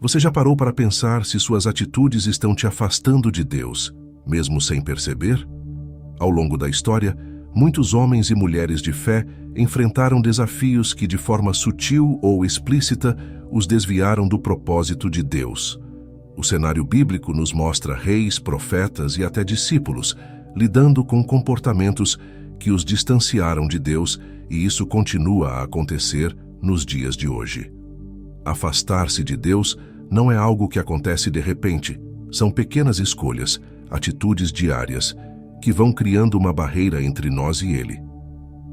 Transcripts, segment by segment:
Você já parou para pensar se suas atitudes estão te afastando de Deus, mesmo sem perceber? Ao longo da história, muitos homens e mulheres de fé enfrentaram desafios que, de forma sutil ou explícita, os desviaram do propósito de Deus. O cenário bíblico nos mostra reis, profetas e até discípulos lidando com comportamentos que os distanciaram de Deus, e isso continua a acontecer nos dias de hoje. Afastar-se de Deus não é algo que acontece de repente. São pequenas escolhas, atitudes diárias, que vão criando uma barreira entre nós e Ele.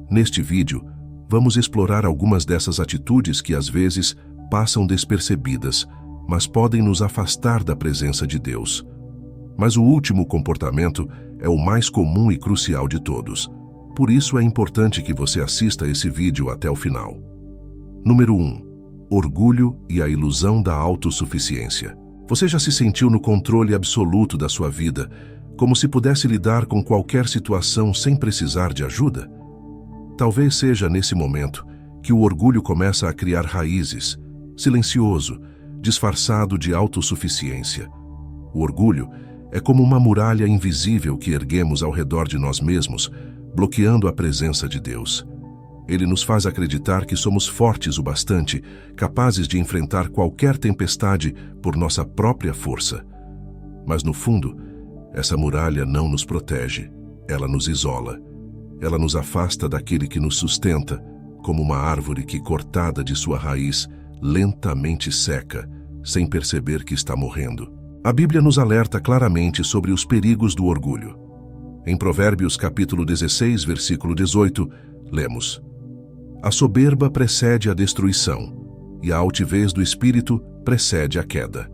Neste vídeo, vamos explorar algumas dessas atitudes que às vezes passam despercebidas, mas podem nos afastar da presença de Deus. Mas o último comportamento é o mais comum e crucial de todos. Por isso é importante que você assista esse vídeo até o final. Número 1. Orgulho e a ilusão da autossuficiência. Você já se sentiu no controle absoluto da sua vida, como se pudesse lidar com qualquer situação sem precisar de ajuda? Talvez seja nesse momento que o orgulho começa a criar raízes, silencioso, disfarçado de autossuficiência. O orgulho é como uma muralha invisível que erguemos ao redor de nós mesmos, bloqueando a presença de Deus. Ele nos faz acreditar que somos fortes o bastante, capazes de enfrentar qualquer tempestade por nossa própria força. Mas no fundo, essa muralha não nos protege, ela nos isola. Ela nos afasta daquele que nos sustenta, como uma árvore que, cortada de sua raiz, lentamente seca, sem perceber que está morrendo. A Bíblia nos alerta claramente sobre os perigos do orgulho. Em Provérbios capítulo 16, versículo 18, lemos: A soberba precede a destruição, e a altivez do espírito precede a queda.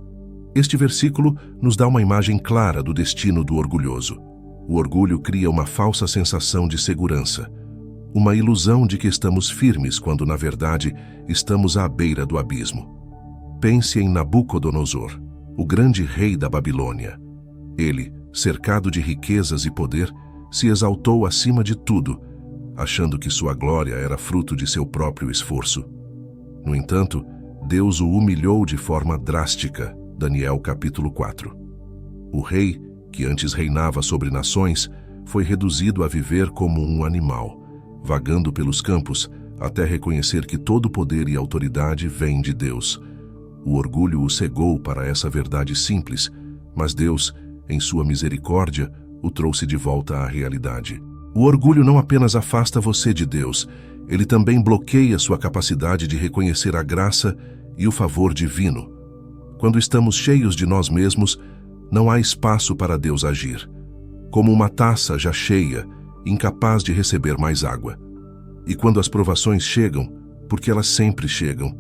Este versículo nos dá uma imagem clara do destino do orgulhoso. O orgulho cria uma falsa sensação de segurança, uma ilusão de que estamos firmes quando, na verdade, estamos à beira do abismo. Pense em Nabucodonosor, o grande rei da Babilônia. Ele, cercado de riquezas e poder, se exaltou acima de tudo, achando que sua glória era fruto de seu próprio esforço. No entanto, Deus o humilhou de forma drástica. Daniel capítulo 4. O rei, que antes reinava sobre nações, foi reduzido a viver como um animal, vagando pelos campos até reconhecer que todo poder e autoridade vem de Deus. O orgulho o cegou para essa verdade simples, mas Deus, em sua misericórdia, o trouxe de volta à realidade. O orgulho não apenas afasta você de Deus, ele também bloqueia sua capacidade de reconhecer a graça e o favor divino. Quando estamos cheios de nós mesmos, não há espaço para Deus agir. Como uma taça já cheia, incapaz de receber mais água. E quando as provações chegam, porque elas sempre chegam,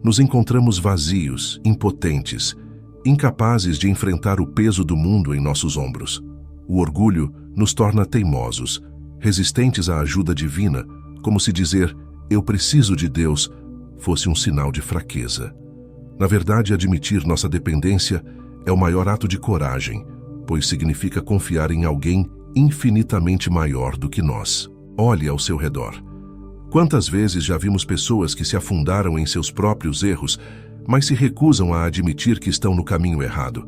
nos encontramos vazios, impotentes, incapazes de enfrentar o peso do mundo em nossos ombros. O orgulho nos torna teimosos, resistentes à ajuda divina, como se dizer, eu preciso de Deus, fosse um sinal de fraqueza. Na verdade, admitir nossa dependência é o maior ato de coragem, pois significa confiar em alguém infinitamente maior do que nós. Olhe ao seu redor. Quantas vezes já vimos pessoas que se afundaram em seus próprios erros, mas se recusam a admitir que estão no caminho errado?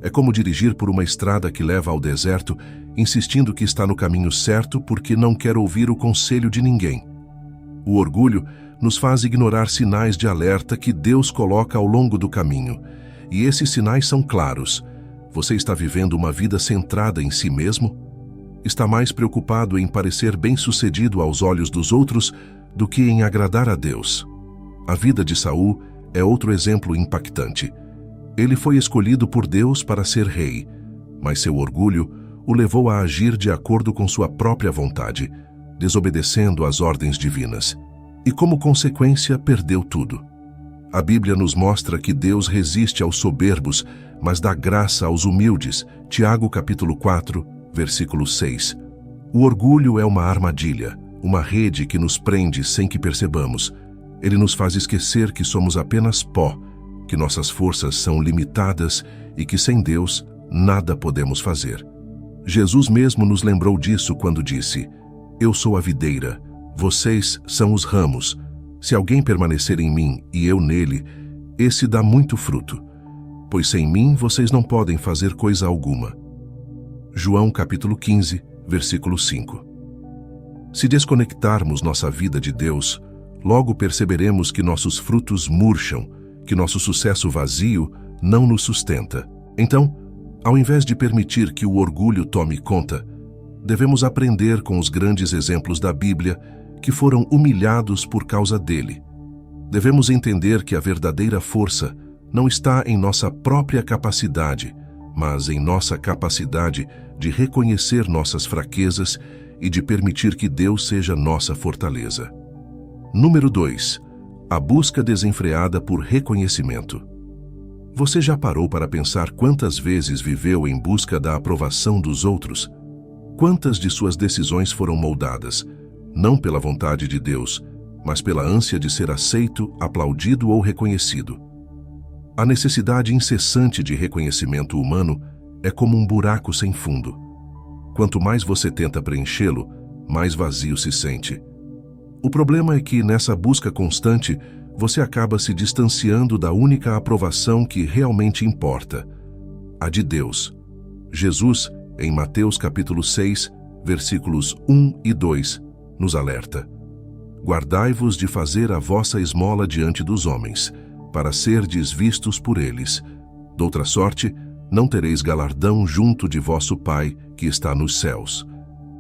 É como dirigir por uma estrada que leva ao deserto, insistindo que está no caminho certo porque não quer ouvir o conselho de ninguém. O orgulho nos faz ignorar sinais de alerta que Deus coloca ao longo do caminho. E esses sinais são claros. Você está vivendo uma vida centrada em si mesmo? Está mais preocupado em parecer bem-sucedido aos olhos dos outros do que em agradar a Deus. A vida de Saul é outro exemplo impactante. Ele foi escolhido por Deus para ser rei, mas seu orgulho o levou a agir de acordo com sua própria vontade, desobedecendo às ordens divinas. E como consequência, perdeu tudo. A Bíblia nos mostra que Deus resiste aos soberbos, mas dá graça aos humildes. Tiago capítulo 4, versículo 6. O orgulho é uma armadilha, uma rede que nos prende sem que percebamos. Ele nos faz esquecer que somos apenas pó, que nossas forças são limitadas e que sem Deus nada podemos fazer. Jesus mesmo nos lembrou disso quando disse: Eu sou a videira, vocês são os ramos. Se alguém permanecer em mim e eu nele, esse dá muito fruto, pois sem mim vocês não podem fazer coisa alguma. João capítulo 15, versículo 5. Se desconectarmos nossa vida de Deus, logo perceberemos que nossos frutos murcham, que nosso sucesso vazio não nos sustenta. Então, ao invés de permitir que o orgulho tome conta, devemos aprender com os grandes exemplos da Bíblia que foram humilhados por causa dele. Devemos entender que a verdadeira força não está em nossa própria capacidade, mas em nossa capacidade de reconhecer nossas fraquezas e de permitir que Deus seja nossa fortaleza. Número 2. A busca desenfreada por reconhecimento. Você já parou para pensar quantas vezes viveu em busca da aprovação dos outros? Quantas de suas decisões foram moldadas, não pela vontade de Deus, mas pela ânsia de ser aceito, aplaudido ou reconhecido? A necessidade incessante de reconhecimento humano é como um buraco sem fundo. Quanto mais você tenta preenchê-lo, mais vazio se sente. O problema é que, nessa busca constante, você acaba se distanciando da única aprovação que realmente importa, a de Deus. Jesus, em Mateus capítulo 6, versículos 1 e 2, nos alerta: Guardai-vos de fazer a vossa esmola diante dos homens, para serdes vistos por eles. Doutra sorte, não tereis galardão junto de vosso Pai, que está nos céus.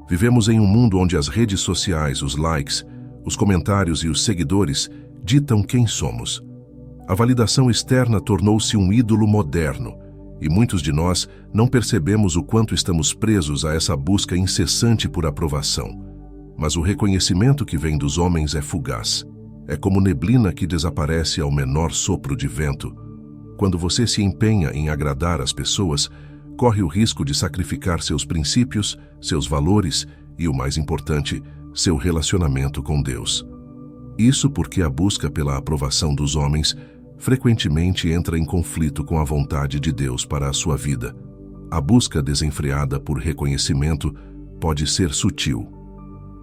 Vivemos em um mundo onde as redes sociais, os likes, os comentários e os seguidores ditam quem somos. A validação externa tornou-se um ídolo moderno, e muitos de nós não percebemos o quanto estamos presos a essa busca incessante por aprovação. Mas o reconhecimento que vem dos homens é fugaz. É como neblina que desaparece ao menor sopro de vento. Quando você se empenha em agradar as pessoas, corre o risco de sacrificar seus princípios, seus valores e, o mais importante, seu relacionamento com Deus. Isso porque a busca pela aprovação dos homens frequentemente entra em conflito com a vontade de Deus para a sua vida. A busca desenfreada por reconhecimento pode ser sutil.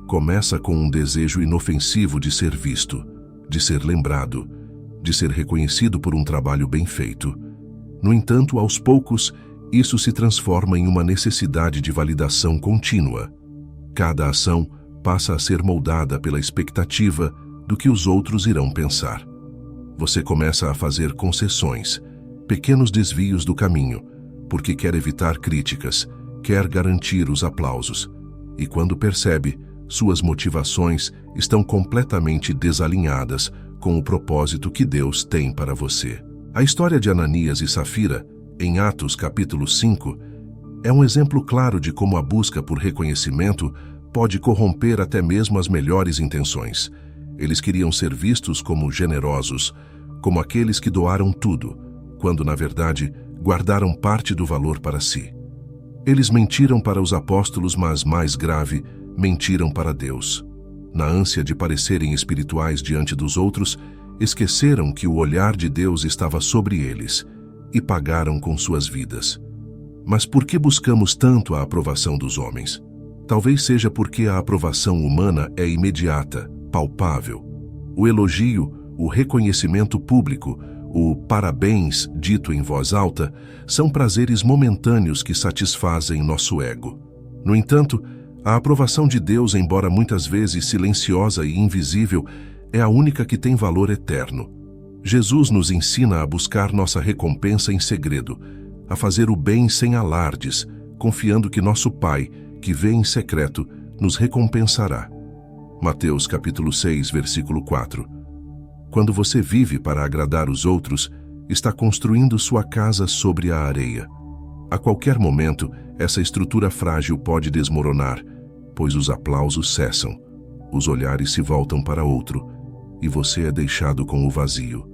Começa com um desejo inofensivo de ser visto, de ser lembrado, de ser reconhecido por um trabalho bem feito. No entanto, aos poucos, isso se transforma em uma necessidade de validação contínua. Cada ação passa a ser moldada pela expectativa do que os outros irão pensar. Você começa a fazer concessões, pequenos desvios do caminho, porque quer evitar críticas, quer garantir os aplausos. E quando percebe, suas motivações estão completamente desalinhadas com o propósito que Deus tem para você. A história de Ananias e Safira, em Atos capítulo 5, é um exemplo claro de como a busca por reconhecimento pode corromper até mesmo as melhores intenções. Eles queriam ser vistos como generosos, como aqueles que doaram tudo, quando, na verdade, guardaram parte do valor para si. Eles mentiram para os apóstolos, mas, mais grave, mentiram para Deus. Na ânsia de parecerem espirituais diante dos outros, esqueceram que o olhar de Deus estava sobre eles e pagaram com suas vidas. Mas por que buscamos tanto a aprovação dos homens? Talvez seja porque a aprovação humana é imediata, palpável. O elogio, o reconhecimento público, o parabéns dito em voz alta, são prazeres momentâneos que satisfazem nosso ego. No entanto, a aprovação de Deus, embora muitas vezes silenciosa e invisível, é a única que tem valor eterno. Jesus nos ensina a buscar nossa recompensa em segredo, a fazer o bem sem alardes, confiando que nosso Pai, que vê em secreto, nos recompensará. Mateus capítulo 6, versículo 4. Quando você vive para agradar os outros, está construindo sua casa sobre a areia. A qualquer momento, essa estrutura frágil pode desmoronar, pois os aplausos cessam, os olhares se voltam para outro, e você é deixado com o vazio.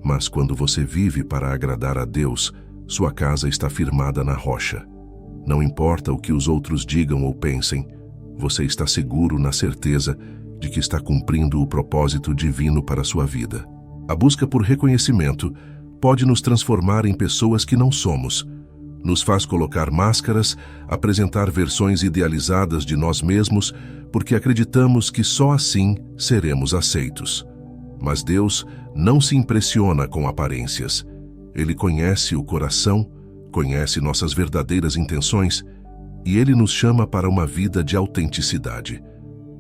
Mas quando você vive para agradar a Deus, sua casa está firmada na rocha. Não importa o que os outros digam ou pensem, você está seguro na certeza de que está cumprindo o propósito divino para a sua vida. A busca por reconhecimento pode nos transformar em pessoas que não somos. Nos faz colocar máscaras, apresentar versões idealizadas de nós mesmos, porque acreditamos que só assim seremos aceitos. Mas Deus não se impressiona com aparências. Ele conhece o coração, conhece nossas verdadeiras intenções e Ele nos chama para uma vida de autenticidade.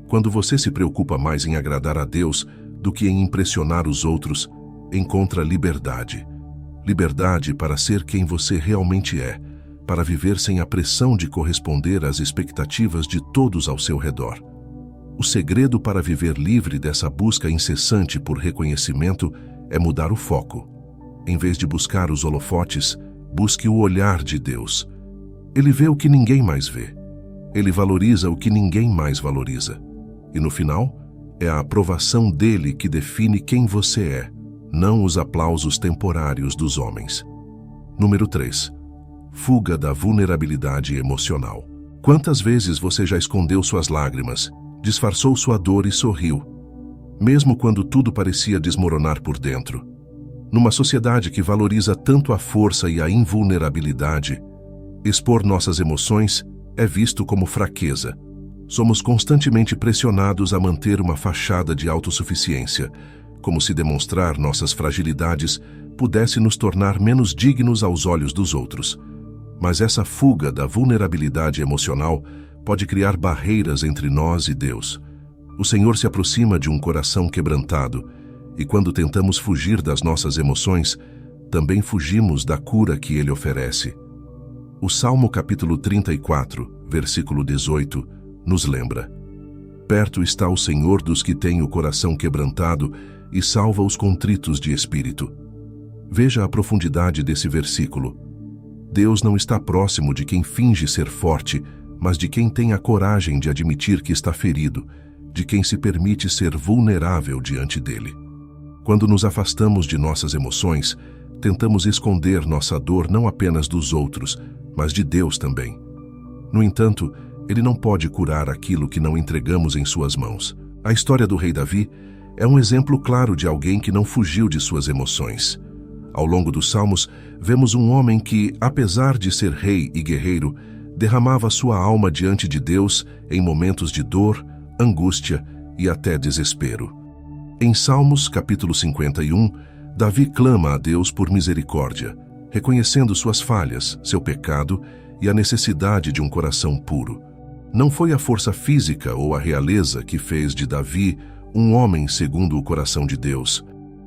Quando você se preocupa mais em agradar a Deus do que em impressionar os outros, encontra liberdade. Liberdade para ser quem você realmente é, para viver sem a pressão de corresponder às expectativas de todos ao seu redor. O segredo para viver livre dessa busca incessante por reconhecimento é mudar o foco. Em vez de buscar os holofotes, busque o olhar de Deus. Ele vê o que ninguém mais vê. Ele valoriza o que ninguém mais valoriza. E no final, é a aprovação dele que define quem você é, não os aplausos temporários dos homens. Número 3. Fuga da vulnerabilidade emocional. Quantas vezes você já escondeu suas lágrimas, disfarçou sua dor e sorriu, mesmo quando tudo parecia desmoronar por dentro? Numa sociedade que valoriza tanto a força e a invulnerabilidade, expor nossas emoções é visto como fraqueza. Somos constantemente pressionados a manter uma fachada de autossuficiência, como se demonstrar nossas fragilidades pudesse nos tornar menos dignos aos olhos dos outros. Mas essa fuga da vulnerabilidade emocional pode criar barreiras entre nós e Deus. O Senhor se aproxima de um coração quebrantado, e quando tentamos fugir das nossas emoções, também fugimos da cura que Ele oferece. O Salmo capítulo 34, versículo 18, nos lembra: perto está o Senhor dos que têm o coração quebrantado e salva os contritos de espírito. Veja a profundidade desse versículo. Deus não está próximo de quem finge ser forte, mas de quem tem a coragem de admitir que está ferido, de quem se permite ser vulnerável diante dele. Quando nos afastamos de nossas emoções, tentamos esconder nossa dor não apenas dos outros, mas de Deus também. No entanto, Ele não pode curar aquilo que não entregamos em suas mãos. A história do rei Davi é um exemplo claro de alguém que não fugiu de suas emoções. Ao longo dos Salmos, vemos um homem que, apesar de ser rei e guerreiro, derramava sua alma diante de Deus em momentos de dor, angústia e até desespero. Em Salmos, capítulo 51, Davi clama a Deus por misericórdia, reconhecendo suas falhas, seu pecado e a necessidade de um coração puro. Não foi a força física ou a realeza que fez de Davi um homem segundo o coração de Deus,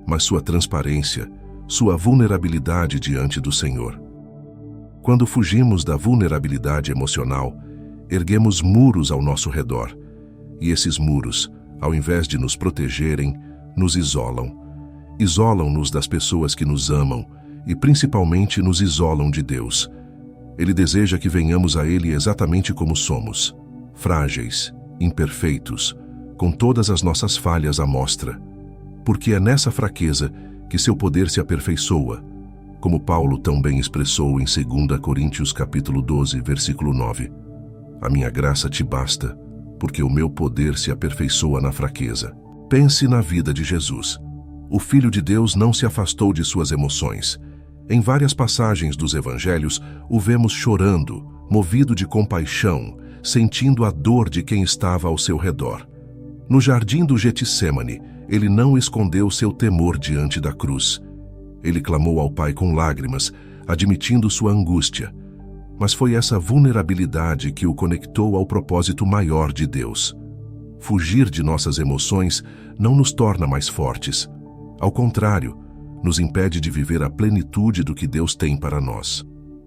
mas sua transparência, sua vulnerabilidade diante do Senhor. Quando fugimos da vulnerabilidade emocional, erguemos muros ao nosso redor, e esses muros, ao invés de nos protegerem, nos isolam. Isolam-nos das pessoas que nos amam e principalmente nos isolam de Deus. Ele deseja que venhamos a Ele exatamente como somos, frágeis, imperfeitos, com todas as nossas falhas à mostra, porque é nessa fraqueza que seu poder se aperfeiçoa, como Paulo tão bem expressou em 2 Coríntios capítulo 12, versículo 9. A minha graça te basta, porque o meu poder se aperfeiçoa na fraqueza. Pense na vida de Jesus. O Filho de Deus não se afastou de suas emoções. Em várias passagens dos evangelhos, o vemos chorando, movido de compaixão, sentindo a dor de quem estava ao seu redor. No jardim do Getsêmani, ele não escondeu seu temor diante da cruz. Ele clamou ao Pai com lágrimas, admitindo sua angústia. Mas foi essa vulnerabilidade que o conectou ao propósito maior de Deus. Fugir de nossas emoções não nos torna mais fortes. Ao contrário, nos impede de viver a plenitude do que Deus tem para nós.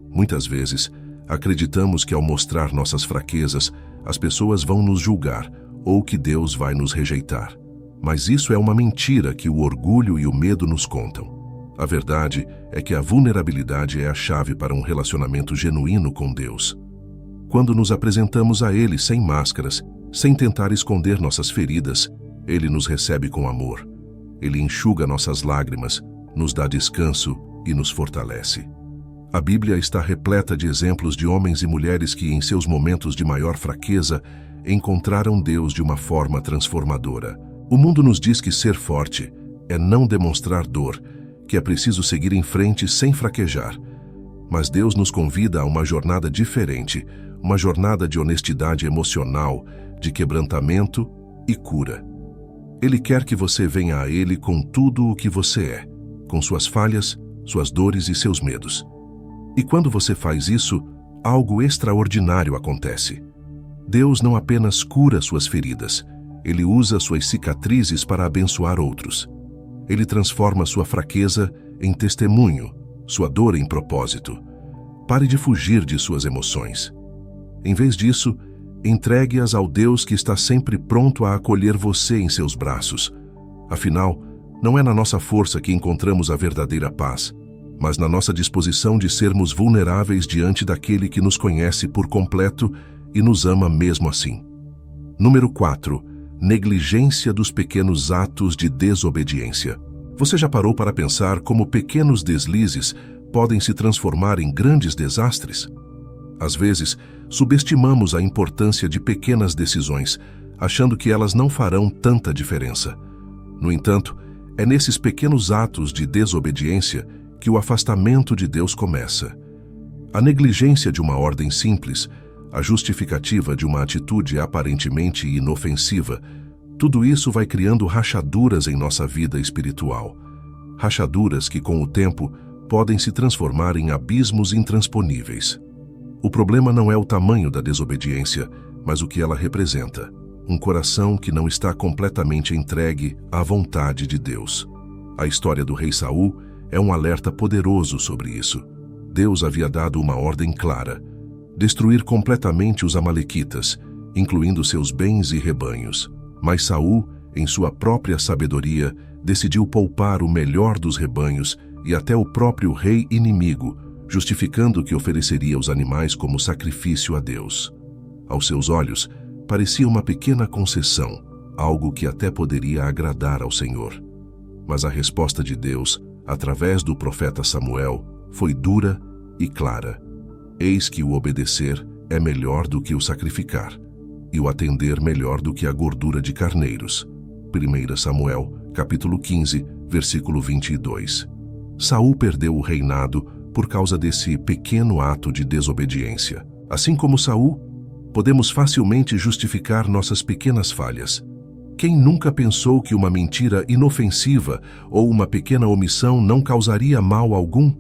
Muitas vezes, acreditamos que ao mostrar nossas fraquezas, as pessoas vão nos julgar ou que Deus vai nos rejeitar. Mas isso é uma mentira que o orgulho e o medo nos contam. A verdade é que a vulnerabilidade é a chave para um relacionamento genuíno com Deus. Quando nos apresentamos a Ele sem máscaras, sem tentar esconder nossas feridas, Ele nos recebe com amor. Ele enxuga nossas lágrimas, nos dá descanso e nos fortalece. A Bíblia está repleta de exemplos de homens e mulheres que, em seus momentos de maior fraqueza, encontraram Deus de uma forma transformadora. O mundo nos diz que ser forte é não demonstrar dor, que é preciso seguir em frente sem fraquejar. Mas Deus nos convida a uma jornada diferente, uma jornada de honestidade emocional, de quebrantamento e cura. Ele quer que você venha a Ele com tudo o que você é, com suas falhas, suas dores e seus medos. E quando você faz isso, algo extraordinário acontece. Deus não apenas cura suas feridas, Ele usa suas cicatrizes para abençoar outros. Ele transforma sua fraqueza em testemunho, sua dor em propósito. Pare de fugir de suas emoções. Em vez disso, entregue-as ao Deus que está sempre pronto a acolher você em seus braços. Afinal, não é na nossa força que encontramos a verdadeira paz, mas na nossa disposição de sermos vulneráveis diante daquele que nos conhece por completo e nos ama mesmo assim. Número 4. Negligência dos pequenos atos de desobediência. Você já parou para pensar como pequenos deslizes podem se transformar em grandes desastres? Às vezes, subestimamos a importância de pequenas decisões, achando que elas não farão tanta diferença. No entanto, é nesses pequenos atos de desobediência que o afastamento de Deus começa. A negligência de uma ordem simples, a justificativa de uma atitude aparentemente inofensiva, tudo isso vai criando rachaduras em nossa vida espiritual. Rachaduras que, com o tempo, podem se transformar em abismos intransponíveis. O problema não é o tamanho da desobediência, mas o que ela representa. Um coração que não está completamente entregue à vontade de Deus. A história do rei Saul é um alerta poderoso sobre isso. Deus havia dado uma ordem clara: destruir completamente os amalequitas, incluindo seus bens e rebanhos. Mas Saul, em sua própria sabedoria, decidiu poupar o melhor dos rebanhos e até o próprio rei inimigo, justificando que ofereceria os animais como sacrifício a Deus. Aos seus olhos, parecia uma pequena concessão, algo que até poderia agradar ao Senhor. Mas a resposta de Deus, através do profeta Samuel, foi dura e clara. Eis que o obedecer é melhor do que o sacrificar, e o atender melhor do que a gordura de carneiros. 1 Samuel, capítulo 15, versículo 22. Saul perdeu o reinado por causa desse pequeno ato de desobediência. Assim como Saul, podemos facilmente justificar nossas pequenas falhas. Quem nunca pensou que uma mentira inofensiva ou uma pequena omissão não causaria mal algum?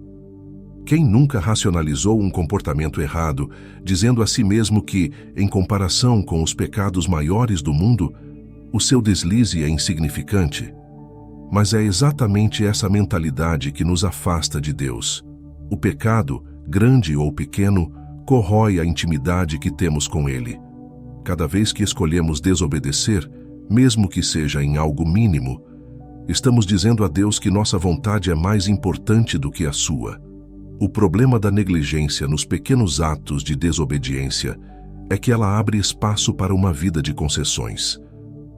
Quem nunca racionalizou um comportamento errado, dizendo a si mesmo que, em comparação com os pecados maiores do mundo, o seu deslize é insignificante? Mas é exatamente essa mentalidade que nos afasta de Deus. O pecado, grande ou pequeno, corrói a intimidade que temos com Ele. Cada vez que escolhemos desobedecer, mesmo que seja em algo mínimo, estamos dizendo a Deus que nossa vontade é mais importante do que a sua. O problema da negligência nos pequenos atos de desobediência é que ela abre espaço para uma vida de concessões.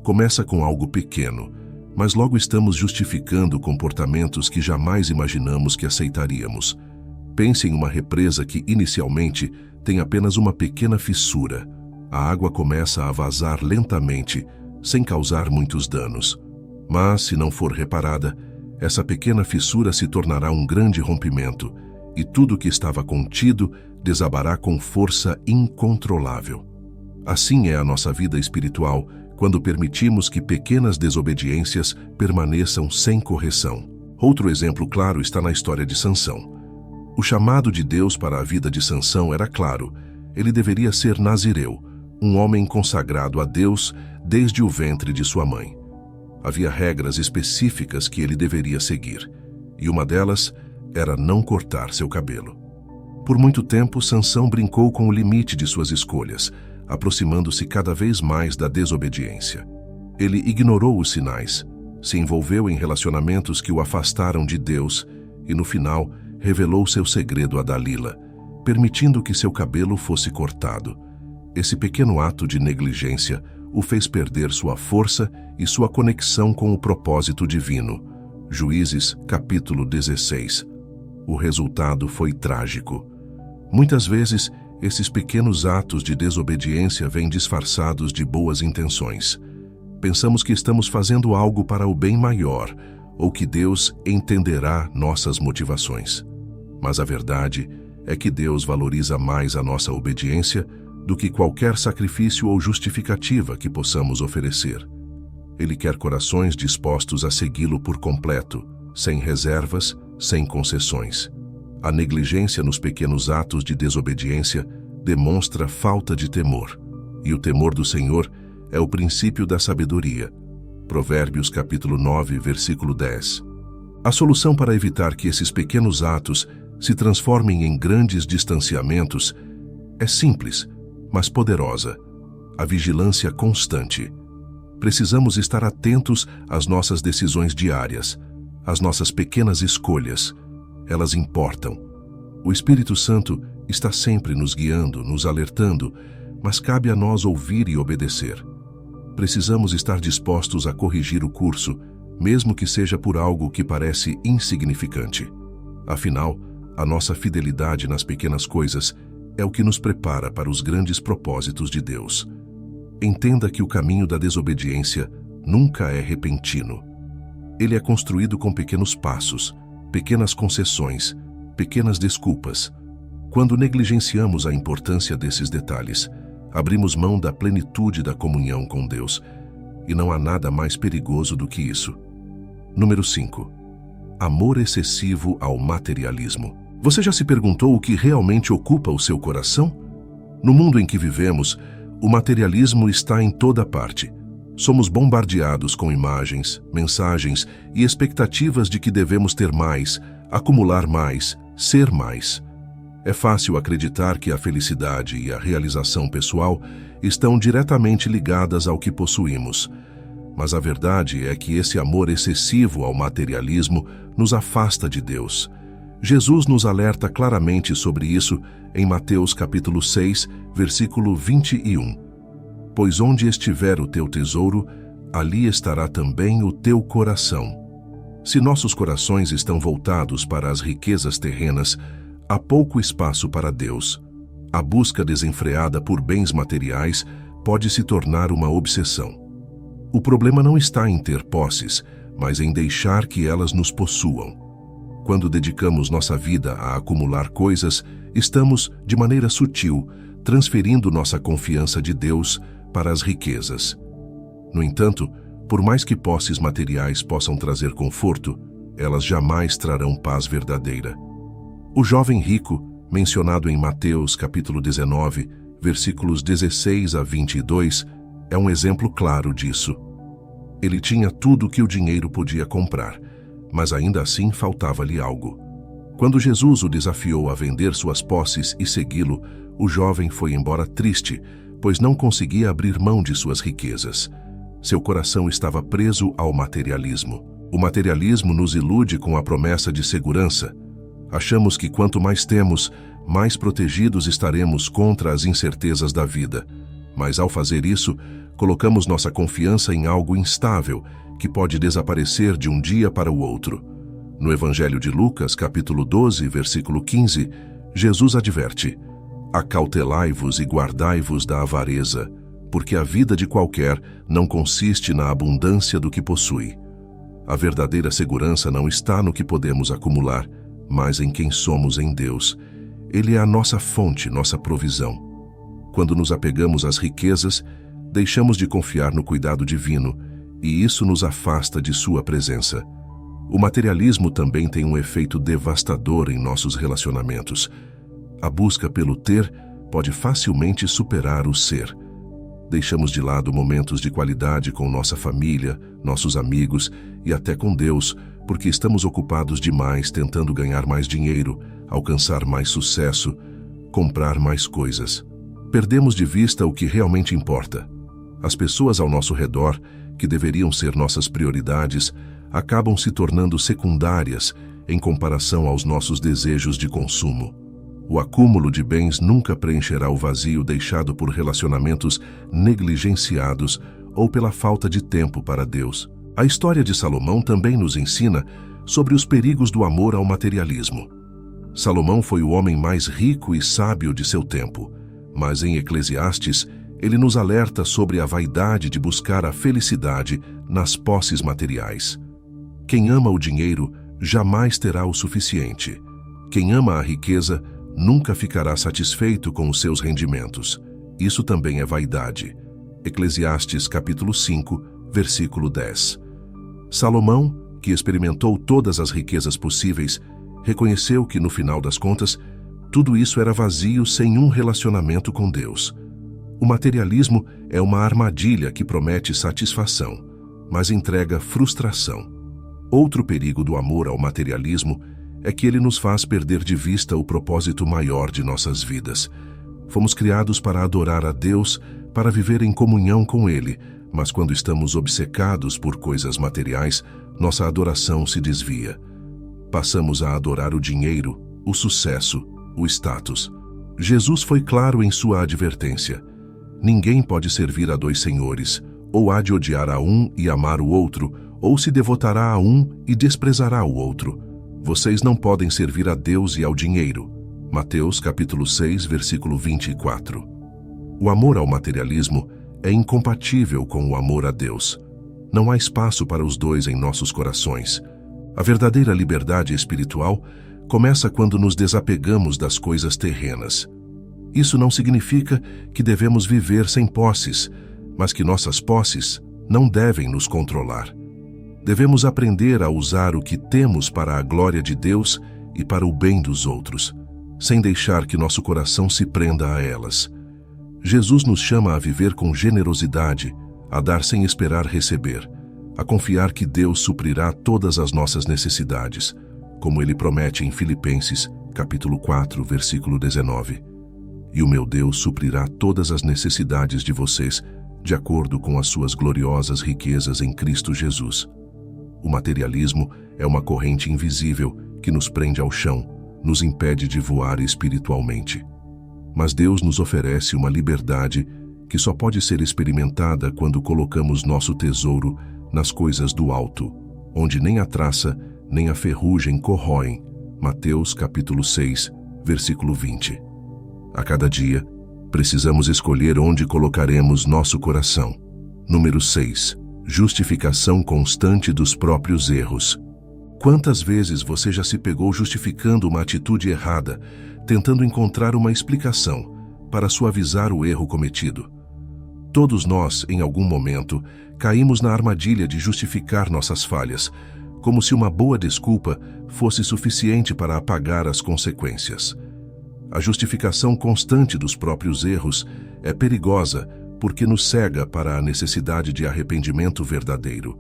Começa com algo pequeno, mas logo estamos justificando comportamentos que jamais imaginamos que aceitaríamos. Pense em uma represa que, inicialmente, tem apenas uma pequena fissura. A água começa a vazar lentamente, sem causar muitos danos. Mas, se não for reparada, essa pequena fissura se tornará um grande rompimento, e tudo que estava contido desabará com força incontrolável. Assim é a nossa vida espiritual quando permitimos que pequenas desobediências permaneçam sem correção. Outro exemplo claro está na história de Sansão. O chamado de Deus para a vida de Sansão era claro. Ele deveria ser nazireu, um homem consagrado a Deus desde o ventre de sua mãe. Havia regras específicas que ele deveria seguir, e uma delas era não cortar seu cabelo. Por muito tempo, Sansão brincou com o limite de suas escolhas, aproximando-se cada vez mais da desobediência. Ele ignorou os sinais, se envolveu em relacionamentos que o afastaram de Deus e, no final, revelou seu segredo a Dalila, permitindo que seu cabelo fosse cortado. Esse pequeno ato de negligência o fez perder sua força e sua conexão com o propósito divino. Juízes, capítulo 16. O resultado foi trágico. Muitas vezes, esses pequenos atos de desobediência vêm disfarçados de boas intenções. Pensamos que estamos fazendo algo para o bem maior, ou que Deus entenderá nossas motivações. Mas a verdade é que Deus valoriza mais a nossa obediência do que qualquer sacrifício ou justificativa que possamos oferecer. Ele quer corações dispostos a segui-lo por completo, sem reservas, sem concessões. A negligência nos pequenos atos de desobediência demonstra falta de temor. E o temor do Senhor é o princípio da sabedoria. Provérbios capítulo 9, versículo 10. A solução para evitar que esses pequenos atos se transformem em grandes distanciamentos é simples, mas poderosa: a vigilância constante. Precisamos estar atentos às nossas decisões diárias, às nossas pequenas escolhas. Elas importam. O Espírito Santo está sempre nos guiando, nos alertando, mas cabe a nós ouvir e obedecer. Precisamos estar dispostos a corrigir o curso, mesmo que seja por algo que parece insignificante. Afinal, a nossa fidelidade nas pequenas coisas é o que nos prepara para os grandes propósitos de Deus. Entenda que o caminho da desobediência nunca é repentino. Ele é construído com pequenos passos, pequenas concessões, pequenas desculpas. Quando negligenciamos a importância desses detalhes, abrimos mão da plenitude da comunhão com Deus, e não há nada mais perigoso do que isso. Número 5. Amor excessivo ao materialismo. Você já se perguntou o que realmente ocupa o seu coração? No mundo em que vivemos, o materialismo está em toda parte. Somos bombardeados com imagens, mensagens e expectativas de que devemos ter mais, acumular mais, ser mais. É fácil acreditar que a felicidade e a realização pessoal estão diretamente ligadas ao que possuímos. Mas a verdade é que esse amor excessivo ao materialismo nos afasta de Deus. Jesus nos alerta claramente sobre isso em Mateus capítulo 6, versículo 21. Pois onde estiver o teu tesouro, ali estará também o teu coração. Se nossos corações estão voltados para as riquezas terrenas, há pouco espaço para Deus. A busca desenfreada por bens materiais pode se tornar uma obsessão. O problema não está em ter posses, mas em deixar que elas nos possuam. Quando dedicamos nossa vida a acumular coisas, estamos, de maneira sutil, transferindo nossa confiança de Deus para as riquezas. No entanto, por mais que posses materiais possam trazer conforto, elas jamais trarão paz verdadeira. O jovem rico, mencionado em Mateus capítulo 19, versículos 16 a 22, é um exemplo claro disso. Ele tinha tudo o que o dinheiro podia comprar, mas ainda assim faltava-lhe algo. Quando Jesus o desafiou a vender suas posses e segui-lo, o jovem foi embora triste, pois não conseguia abrir mão de suas riquezas. Seu coração estava preso ao materialismo. O materialismo nos ilude com a promessa de segurança. Achamos que quanto mais temos, mais protegidos estaremos contra as incertezas da vida. Mas ao fazer isso, colocamos nossa confiança em algo instável, que pode desaparecer de um dia para o outro. No Evangelho de Lucas, capítulo 12, versículo 15, Jesus adverte: acautelai-vos e guardai-vos da avareza, porque a vida de qualquer não consiste na abundância do que possui. A verdadeira segurança não está no que podemos acumular, mas em quem somos em Deus. Ele é a nossa fonte, nossa provisão. Quando nos apegamos às riquezas, deixamos de confiar no cuidado divino, e isso nos afasta de sua presença. O materialismo também tem um efeito devastador em nossos relacionamentos. A busca pelo ter pode facilmente superar o ser. Deixamos de lado momentos de qualidade com nossa família, nossos amigos e até com Deus, porque estamos ocupados demais tentando ganhar mais dinheiro, alcançar mais sucesso, comprar mais coisas. Perdemos de vista o que realmente importa. As pessoas ao nosso redor, que deveriam ser nossas prioridades, acabam se tornando secundárias em comparação aos nossos desejos de consumo. O acúmulo de bens nunca preencherá o vazio deixado por relacionamentos negligenciados ou pela falta de tempo para Deus. A história de Salomão também nos ensina sobre os perigos do amor ao materialismo. Salomão foi o homem mais rico e sábio de seu tempo, mas em Eclesiastes, ele nos alerta sobre a vaidade de buscar a felicidade nas posses materiais. Quem ama o dinheiro jamais terá o suficiente. Quem ama a riqueza nunca ficará satisfeito com os seus rendimentos. Isso também é vaidade. Eclesiastes capítulo 5, versículo 10. Salomão, que experimentou todas as riquezas possíveis, reconheceu que, no final das contas, tudo isso era vazio sem um relacionamento com Deus. O materialismo é uma armadilha que promete satisfação, mas entrega frustração. Outro perigo do amor ao materialismo é que ele nos faz perder de vista o propósito maior de nossas vidas. Fomos criados para adorar a Deus, para viver em comunhão com Ele, mas quando estamos obcecados por coisas materiais, nossa adoração se desvia. Passamos a adorar o dinheiro, o sucesso, o status. Jesus foi claro em sua advertência. Ninguém pode servir a dois senhores, ou há de odiar a um e amar o outro, ou se devotará a um e desprezará o outro. Vocês não podem servir a Deus e ao dinheiro. Mateus capítulo 6, versículo 24. O amor ao materialismo é incompatível com o amor a Deus. Não há espaço para os dois em nossos corações. A verdadeira liberdade espiritual começa quando nos desapegamos das coisas terrenas. Isso não significa que devemos viver sem posses, mas que nossas posses não devem nos controlar. Devemos aprender a usar o que temos para a glória de Deus e para o bem dos outros, sem deixar que nosso coração se prenda a elas. Jesus nos chama a viver com generosidade, a dar sem esperar receber, a confiar que Deus suprirá todas as nossas necessidades, como Ele promete em Filipenses, capítulo 4, versículo 19. E o meu Deus suprirá todas as necessidades de vocês, de acordo com as suas gloriosas riquezas em Cristo Jesus. O materialismo é uma corrente invisível que nos prende ao chão, nos impede de voar espiritualmente. Mas Deus nos oferece uma liberdade que só pode ser experimentada quando colocamos nosso tesouro nas coisas do alto, onde nem a traça nem a ferrugem corroem. Mateus capítulo 6, versículo 20. A cada dia, precisamos escolher onde colocaremos nosso coração. Número 6. Justificação constante dos próprios erros. Quantas vezes você já se pegou justificando uma atitude errada, tentando encontrar uma explicação para suavizar o erro cometido? Todos nós, em algum momento, caímos na armadilha de justificar nossas falhas, como se uma boa desculpa fosse suficiente para apagar as consequências. A justificação constante dos próprios erros é perigosa porque nos cega para a necessidade de arrependimento verdadeiro.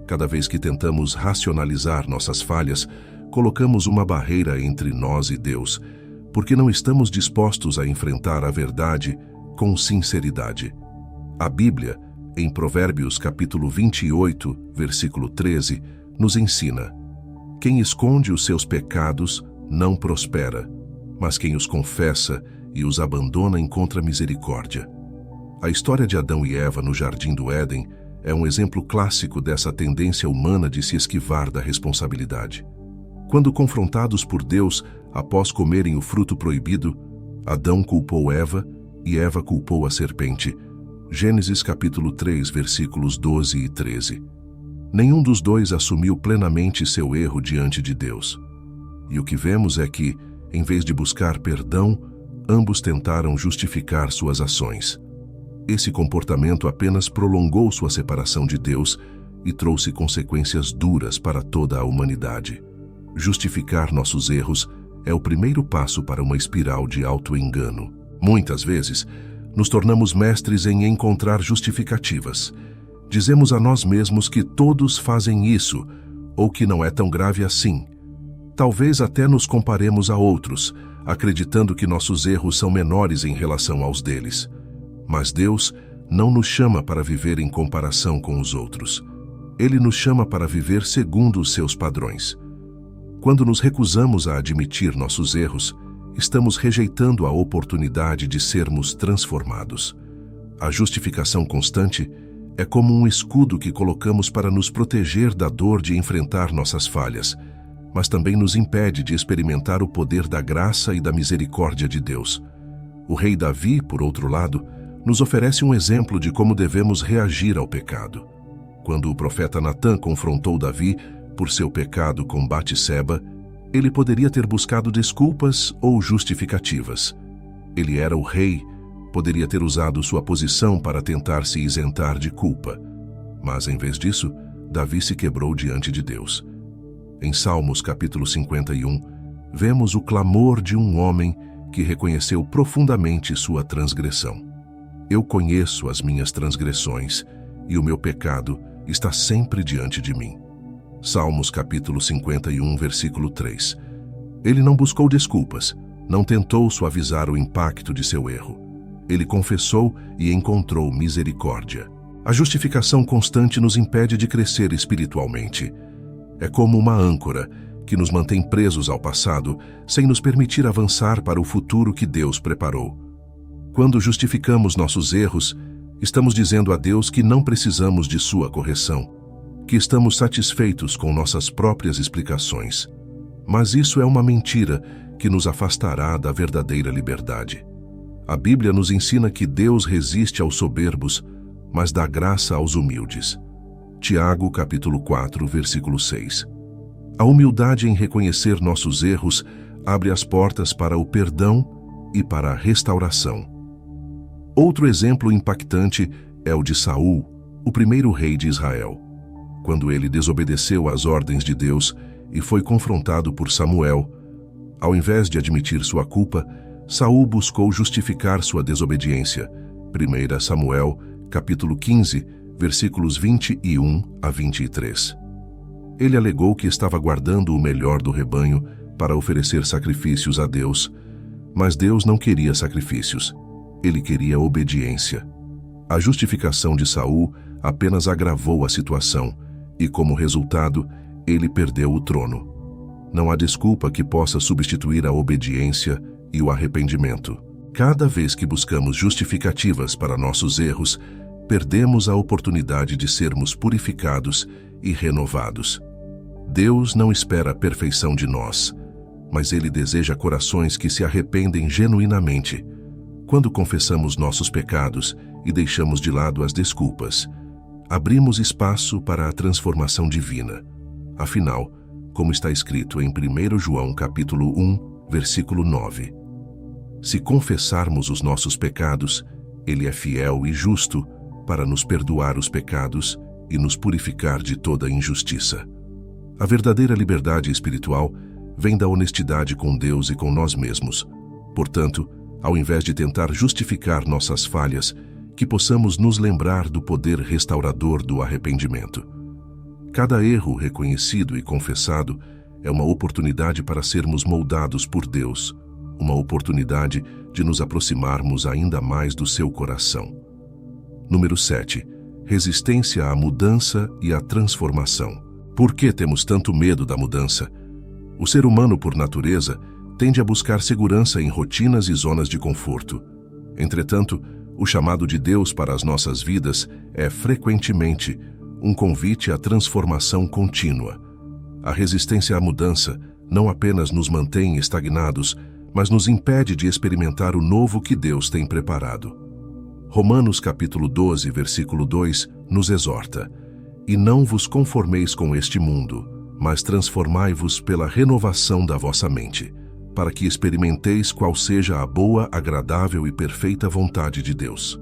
Cada vez que tentamos racionalizar nossas falhas, colocamos uma barreira entre nós e Deus, porque não estamos dispostos a enfrentar a verdade com sinceridade. A Bíblia, em Provérbios capítulo 28, versículo 13, nos ensina: quem esconde os seus pecados não prospera, mas quem os confessa e os abandona encontra misericórdia. A história de Adão e Eva no Jardim do Éden é um exemplo clássico dessa tendência humana de se esquivar da responsabilidade. Quando confrontados por Deus após comerem o fruto proibido, Adão culpou Eva e Eva culpou a serpente. Gênesis capítulo 3, versículos 12 e 13. Nenhum dos dois assumiu plenamente seu erro diante de Deus. E o que vemos é que, em vez de buscar perdão, ambos tentaram justificar suas ações. Esse comportamento apenas prolongou sua separação de Deus e trouxe consequências duras para toda a humanidade. Justificar nossos erros é o primeiro passo para uma espiral de auto-engano. Muitas vezes, nos tornamos mestres em encontrar justificativas. Dizemos a nós mesmos que todos fazem isso, ou que não é tão grave assim. Talvez até nos comparemos a outros, acreditando que nossos erros são menores em relação aos deles. Mas Deus não nos chama para viver em comparação com os outros. Ele nos chama para viver segundo os seus padrões. Quando nos recusamos a admitir nossos erros, estamos rejeitando a oportunidade de sermos transformados. A justificação constante é como um escudo que colocamos para nos proteger da dor de enfrentar nossas falhas, mas também nos impede de experimentar o poder da graça e da misericórdia de Deus. O rei Davi, por outro lado, nos oferece um exemplo de como devemos reagir ao pecado. Quando o profeta Natã confrontou Davi por seu pecado com Batseba, ele poderia ter buscado desculpas ou justificativas. Ele era o rei, poderia ter usado sua posição para tentar se isentar de culpa. Mas, em vez disso, Davi se quebrou diante de Deus. Em Salmos capítulo 51, vemos o clamor de um homem que reconheceu profundamente sua transgressão. Eu conheço as minhas transgressões, e o meu pecado está sempre diante de mim. Salmos capítulo 51, versículo 3. Ele não buscou desculpas, não tentou suavizar o impacto de seu erro. Ele confessou e encontrou misericórdia. A justificação constante nos impede de crescer espiritualmente. É como uma âncora que nos mantém presos ao passado, sem nos permitir avançar para o futuro que Deus preparou. Quando justificamos nossos erros, estamos dizendo a Deus que não precisamos de sua correção, que estamos satisfeitos com nossas próprias explicações. Mas isso é uma mentira que nos afastará da verdadeira liberdade. A Bíblia nos ensina que Deus resiste aos soberbos, mas dá graça aos humildes. Tiago, capítulo 4, versículo 6. A humildade em reconhecer nossos erros abre as portas para o perdão e para a restauração. Outro exemplo impactante é o de Saul, o primeiro rei de Israel. Quando ele desobedeceu às ordens de Deus e foi confrontado por Samuel, ao invés de admitir sua culpa, Saul buscou justificar sua desobediência. 1 Samuel, capítulo 15, versículos 21 a 23. Ele alegou que estava guardando o melhor do rebanho para oferecer sacrifícios a Deus, mas Deus não queria sacrifícios. Ele queria obediência. A justificação de Saul apenas agravou a situação e, como resultado, ele perdeu o trono. Não há desculpa que possa substituir a obediência e o arrependimento. Cada vez que buscamos justificativas para nossos erros, perdemos a oportunidade de sermos purificados e renovados. Deus não espera a perfeição de nós, mas Ele deseja corações que se arrependem genuinamente. Quando confessamos nossos pecados e deixamos de lado as desculpas, abrimos espaço para a transformação divina. Afinal, como está escrito em 1 João capítulo 1, versículo 9, se confessarmos os nossos pecados, Ele é fiel e justo para nos perdoar os pecados e nos purificar de toda injustiça. A verdadeira liberdade espiritual vem da honestidade com Deus e com nós mesmos. Portanto, ao invés de tentar justificar nossas falhas, que possamos nos lembrar do poder restaurador do arrependimento. Cada erro reconhecido e confessado é uma oportunidade para sermos moldados por Deus, uma oportunidade de nos aproximarmos ainda mais do seu coração. Número 7. Resistência à mudança e à transformação. Por que temos tanto medo da mudança? O ser humano, por natureza, tende a buscar segurança em rotinas e zonas de conforto. Entretanto, o chamado de Deus para as nossas vidas é, frequentemente, um convite à transformação contínua. A resistência à mudança não apenas nos mantém estagnados, mas nos impede de experimentar o novo que Deus tem preparado. Romanos capítulo 12, versículo 2, nos exorta: "E não vos conformeis com este mundo, mas transformai-vos pela renovação da vossa mente, para que experimenteis qual seja a boa, agradável e perfeita vontade de Deus."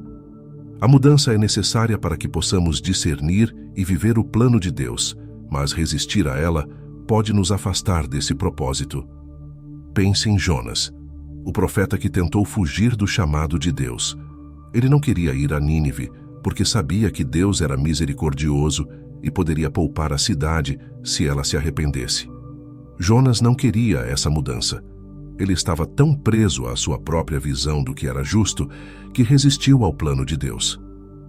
A mudança é necessária para que possamos discernir e viver o plano de Deus, mas resistir a ela pode nos afastar desse propósito. Pense em Jonas, o profeta que tentou fugir do chamado de Deus. Ele não queria ir a Nínive, porque sabia que Deus era misericordioso e poderia poupar a cidade se ela se arrependesse. Jonas não queria essa mudança. Ele estava tão preso à sua própria visão do que era justo que resistiu ao plano de Deus.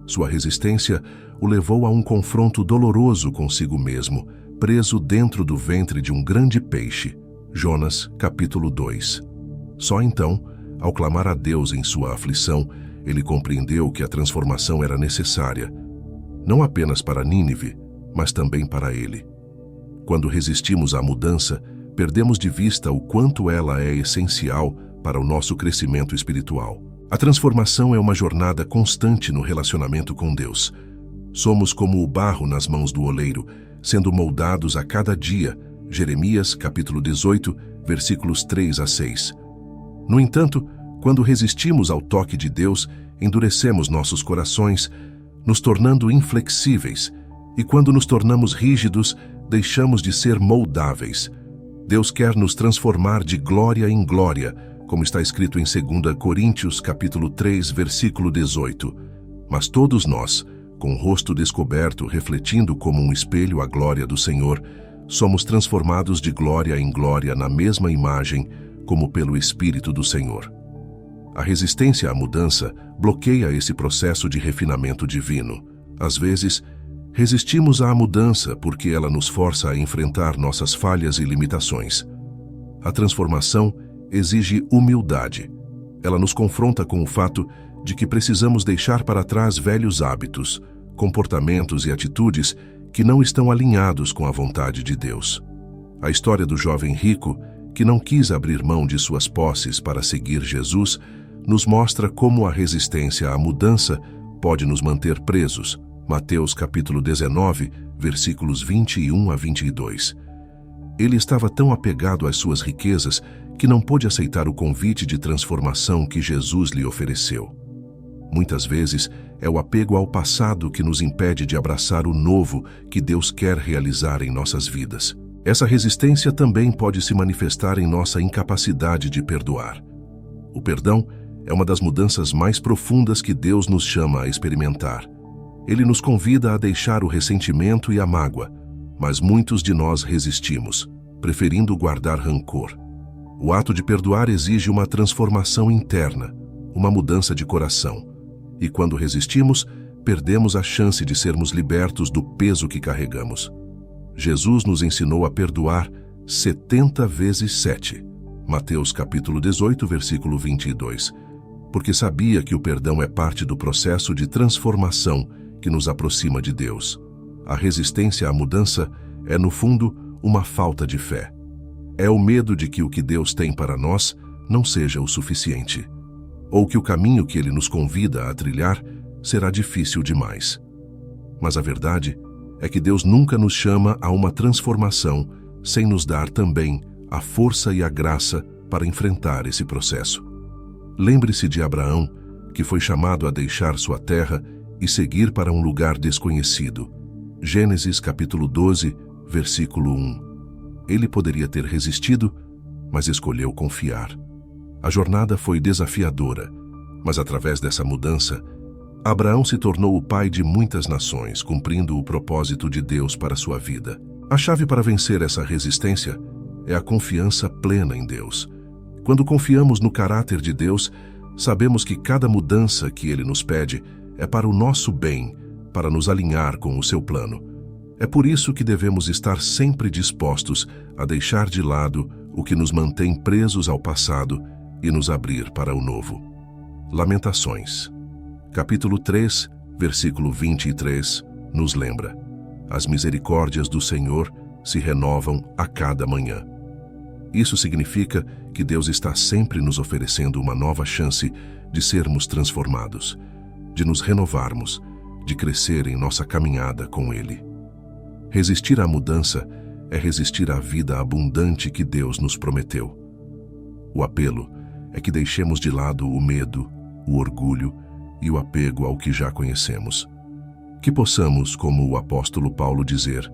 Sua resistência o levou a um confronto doloroso consigo mesmo, preso dentro do ventre de um grande peixe. Jonas, capítulo 2. Só então, ao clamar a Deus em sua aflição, ele compreendeu que a transformação era necessária, não apenas para Nínive, mas também para ele. Quando resistimos à mudança, perdemos de vista o quanto ela é essencial para o nosso crescimento espiritual. A transformação é uma jornada constante no relacionamento com Deus. Somos como o barro nas mãos do oleiro, sendo moldados a cada dia. Jeremias, capítulo 18, versículos 3 a 6. No entanto, quando resistimos ao toque de Deus, endurecemos nossos corações, nos tornando inflexíveis E quando nos tornamos rígidos, deixamos de ser moldáveis. Deus quer nos transformar de glória em glória, como está escrito em 2 Coríntios, capítulo 3, versículo 18. Mas todos nós, com o rosto descoberto, refletindo como um espelho a glória do Senhor, somos transformados de glória em glória na mesma imagem, como pelo Espírito do Senhor. A resistência à mudança bloqueia esse processo de refinamento divino. Às vezes, resistimos à mudança porque ela nos força a enfrentar nossas falhas e limitações. A transformação exige humildade. Ela nos confronta com o fato de que precisamos deixar para trás velhos hábitos, comportamentos e atitudes que não estão alinhados com a vontade de Deus. A história do jovem rico, que não quis abrir mão de suas posses para seguir Jesus, nos mostra como a resistência à mudança pode nos manter presos. Mateus capítulo 19, versículos 21 a 22. Ele estava tão apegado às suas riquezas que não pôde aceitar o convite de transformação que Jesus lhe ofereceu. Muitas vezes, é o apego ao passado que nos impede de abraçar o novo que Deus quer realizar em nossas vidas. Essa resistência também pode se manifestar em nossa incapacidade de perdoar. O perdão é uma das mudanças mais profundas que Deus nos chama a experimentar. Ele nos convida a deixar o ressentimento e a mágoa, mas muitos de nós resistimos, preferindo guardar rancor. O ato de perdoar exige uma transformação interna, uma mudança de coração. E quando resistimos, perdemos a chance de sermos libertos do peso que carregamos. Jesus nos ensinou a perdoar 70 vezes 7. Mateus capítulo 18, versículo 22. Porque sabia que o perdão é parte do processo de transformação que nos aproxima de Deus. A resistência à mudança é, no fundo, uma falta de fé. É o medo de que o que Deus tem para nós não seja o suficiente, ou que o caminho que Ele nos convida a trilhar será difícil demais. Mas a verdade é que Deus nunca nos chama a uma transformação sem nos dar também a força e a graça para enfrentar esse processo. Lembre-se de Abraão, que foi chamado a deixar sua terra e seguir para um lugar desconhecido. Gênesis capítulo 12, versículo 1. Ele poderia ter resistido, mas escolheu confiar. A jornada foi desafiadora, mas através dessa mudança, Abraão se tornou o pai de muitas nações, cumprindo o propósito de Deus para sua vida. A chave para vencer essa resistência é a confiança plena em Deus. Quando confiamos no caráter de Deus, sabemos que cada mudança que Ele nos pede é para o nosso bem, para nos alinhar com o seu plano. É por isso que devemos estar sempre dispostos a deixar de lado o que nos mantém presos ao passado e nos abrir para o novo. Lamentações, capítulo 3, versículo 23, nos lembra: as misericórdias do Senhor se renovam a cada manhã. Isso significa que Deus está sempre nos oferecendo uma nova chance de sermos transformados, de nos renovarmos, de crescer em nossa caminhada com Ele. Resistir à mudança é resistir à vida abundante que Deus nos prometeu. O apelo é que deixemos de lado o medo, o orgulho e o apego ao que já conhecemos. Que possamos, como o apóstolo Paulo, dizer: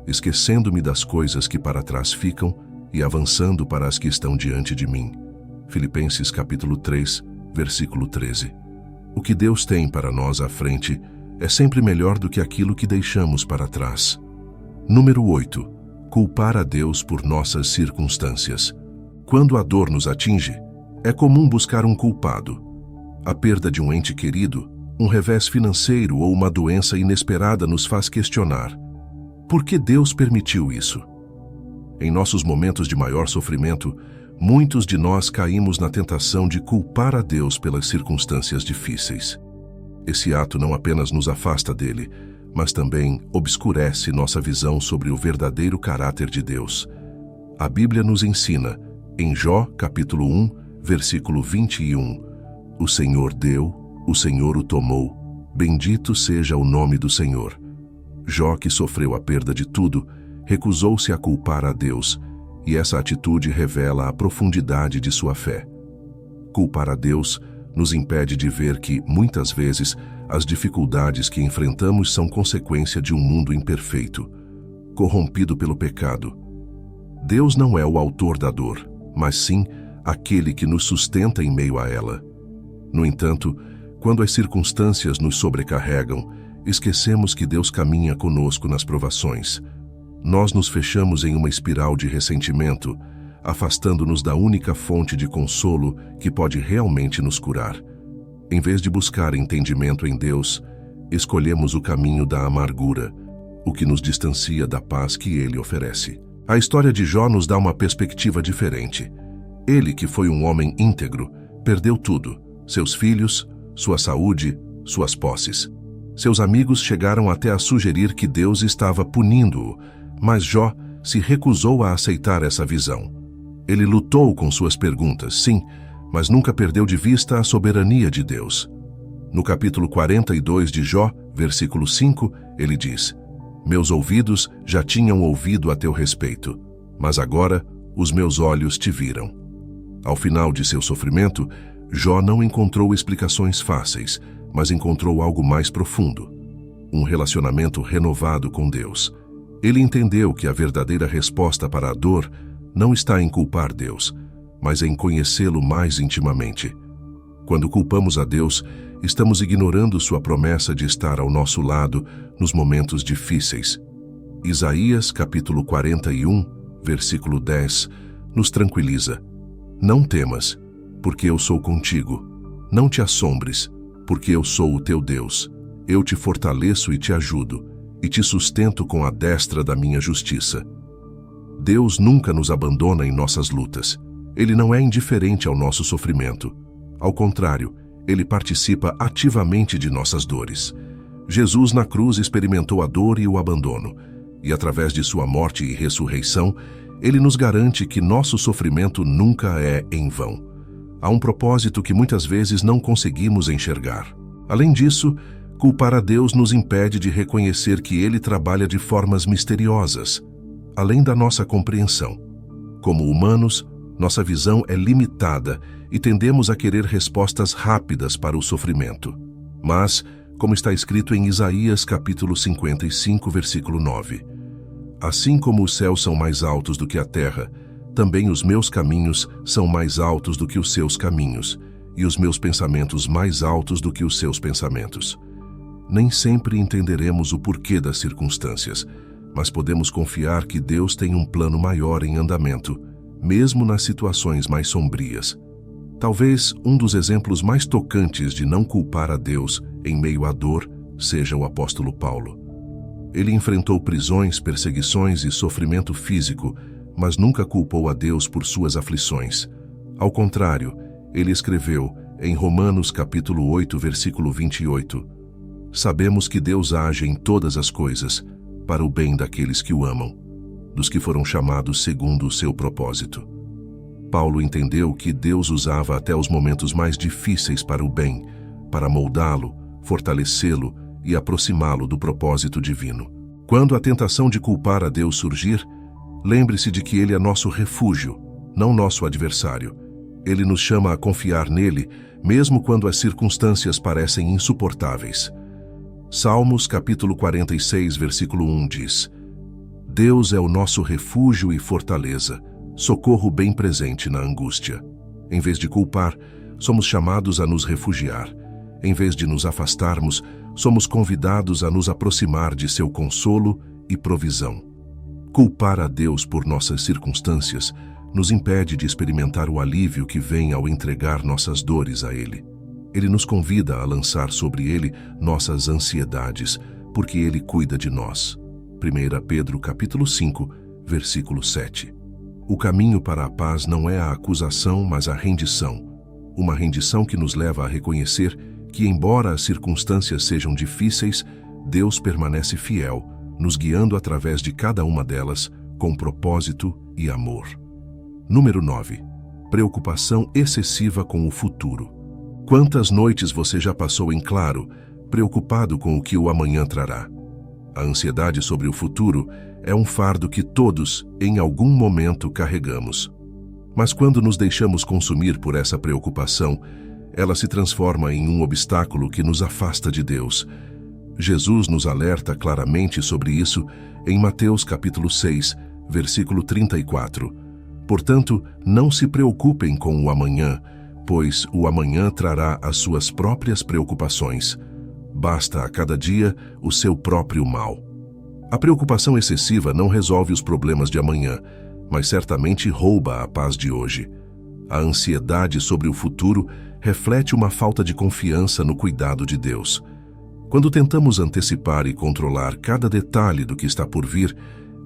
esquecendo-me das coisas que para trás ficam e avançando para as que estão diante de mim. Filipenses capítulo 3, versículo 13. O que Deus tem para nós à frente é sempre melhor do que aquilo que deixamos para trás. Número 8. Culpar a Deus por nossas circunstâncias. Quando a dor nos atinge, é comum buscar um culpado. A perda de um ente querido, um revés financeiro ou uma doença inesperada nos faz questionar: por que Deus permitiu isso? Em nossos momentos de maior sofrimento, muitos de nós caímos na tentação de culpar a Deus pelas circunstâncias difíceis. Esse ato não apenas nos afasta dele, mas também obscurece nossa visão sobre o verdadeiro caráter de Deus. A Bíblia nos ensina, em Jó, capítulo 1, versículo 21, o Senhor deu, o Senhor o tomou, bendito seja o nome do Senhor. Jó, que sofreu a perda de tudo, recusou-se a culpar a Deus, e essa atitude revela a profundidade de sua fé. Culpar a Deus nos impede de ver que, muitas vezes, as dificuldades que enfrentamos são consequência de um mundo imperfeito, corrompido pelo pecado. Deus não é o autor da dor, mas sim aquele que nos sustenta em meio a ela. No entanto, quando as circunstâncias nos sobrecarregam, esquecemos que Deus caminha conosco nas provações. Nós nos fechamos em uma espiral de ressentimento, afastando-nos da única fonte de consolo que pode realmente nos curar. Em vez de buscar entendimento em Deus, escolhemos o caminho da amargura, o que nos distancia da paz que Ele oferece. A história de Jó nos dá uma perspectiva diferente. Ele, que foi um homem íntegro, perdeu tudo: seus filhos, sua saúde, suas posses. Seus amigos chegaram até a sugerir que Deus estava punindo-o, mas Jó se recusou a aceitar essa visão. Ele lutou com suas perguntas, sim, mas nunca perdeu de vista a soberania de Deus. No capítulo 42 de Jó, versículo 5, ele diz: "Meus ouvidos já tinham ouvido a teu respeito, mas agora os meus olhos te viram." Ao final de seu sofrimento, Jó não encontrou explicações fáceis, mas encontrou algo mais profundo: um relacionamento renovado com Deus. Ele entendeu que a verdadeira resposta para a dor não está em culpar Deus, mas em conhecê-lo mais intimamente. Quando culpamos a Deus, estamos ignorando sua promessa de estar ao nosso lado nos momentos difíceis. Isaías, capítulo 41, versículo 10, nos tranquiliza: "Não temas, porque eu sou contigo. Não te assombres, porque eu sou o teu Deus. Eu te fortaleço e te ajudo, e te sustento com a destra da minha justiça." Deus nunca nos abandona em nossas lutas. Ele não é indiferente ao nosso sofrimento. Ao contrário, Ele participa ativamente de nossas dores. Jesus na cruz experimentou a dor e o abandono, e através de sua morte e ressurreição, Ele nos garante que nosso sofrimento nunca é em vão. Há um propósito que muitas vezes não conseguimos enxergar. Além disso, culpar a Deus nos impede de reconhecer que Ele trabalha de formas misteriosas, além da nossa compreensão. Como humanos, nossa visão é limitada e tendemos a querer respostas rápidas para o sofrimento. Mas, como está escrito em Isaías capítulo 55, versículo 9, "Assim como os céus são mais altos do que a terra, também os meus caminhos são mais altos do que os seus caminhos, e os meus pensamentos mais altos do que os seus pensamentos." Nem sempre entenderemos o porquê das circunstâncias, mas podemos confiar que Deus tem um plano maior em andamento, mesmo nas situações mais sombrias. Talvez um dos exemplos mais tocantes de não culpar a Deus em meio à dor seja o apóstolo Paulo. Ele enfrentou prisões, perseguições e sofrimento físico, mas nunca culpou a Deus por suas aflições. Ao contrário, ele escreveu em Romanos capítulo 8, versículo 28, "Sabemos que Deus age em todas as coisas para o bem daqueles que o amam, dos que foram chamados segundo o seu propósito." Paulo entendeu que Deus usava até os momentos mais difíceis para o bem, para moldá-lo, fortalecê-lo e aproximá-lo do propósito divino. Quando a tentação de culpar a Deus surgir, lembre-se de que Ele é nosso refúgio, não nosso adversário. Ele nos chama a confiar nele, mesmo quando as circunstâncias parecem insuportáveis. Salmos capítulo 46, versículo 1 diz: "Deus é o nosso refúgio e fortaleza, socorro bem presente na angústia." Em vez de culpar, somos chamados a nos refugiar. Em vez de nos afastarmos, somos convidados a nos aproximar de seu consolo e provisão. Culpar a Deus por nossas circunstâncias nos impede de experimentar o alívio que vem ao entregar nossas dores a Ele. Ele nos convida a lançar sobre Ele nossas ansiedades, porque Ele cuida de nós. 1 Pedro capítulo 5, versículo 7. O caminho para a paz não é a acusação, mas a rendição. Uma rendição que nos leva a reconhecer que, embora as circunstâncias sejam difíceis, Deus permanece fiel, nos guiando através de cada uma delas com propósito e amor. Número 9. Preocupação excessiva com o futuro. Quantas noites você já passou em claro, preocupado com o que o amanhã trará? A ansiedade sobre o futuro é um fardo que todos, em algum momento, carregamos. Mas quando nos deixamos consumir por essa preocupação, ela se transforma em um obstáculo que nos afasta de Deus. Jesus nos alerta claramente sobre isso em Mateus capítulo 6, versículo 34. Portanto, não se preocupem com o amanhã, pois o amanhã trará as suas próprias preocupações. Basta a cada dia o seu próprio mal. A preocupação excessiva não resolve os problemas de amanhã, mas certamente rouba a paz de hoje. A ansiedade sobre o futuro reflete uma falta de confiança no cuidado de Deus. Quando tentamos antecipar e controlar cada detalhe do que está por vir,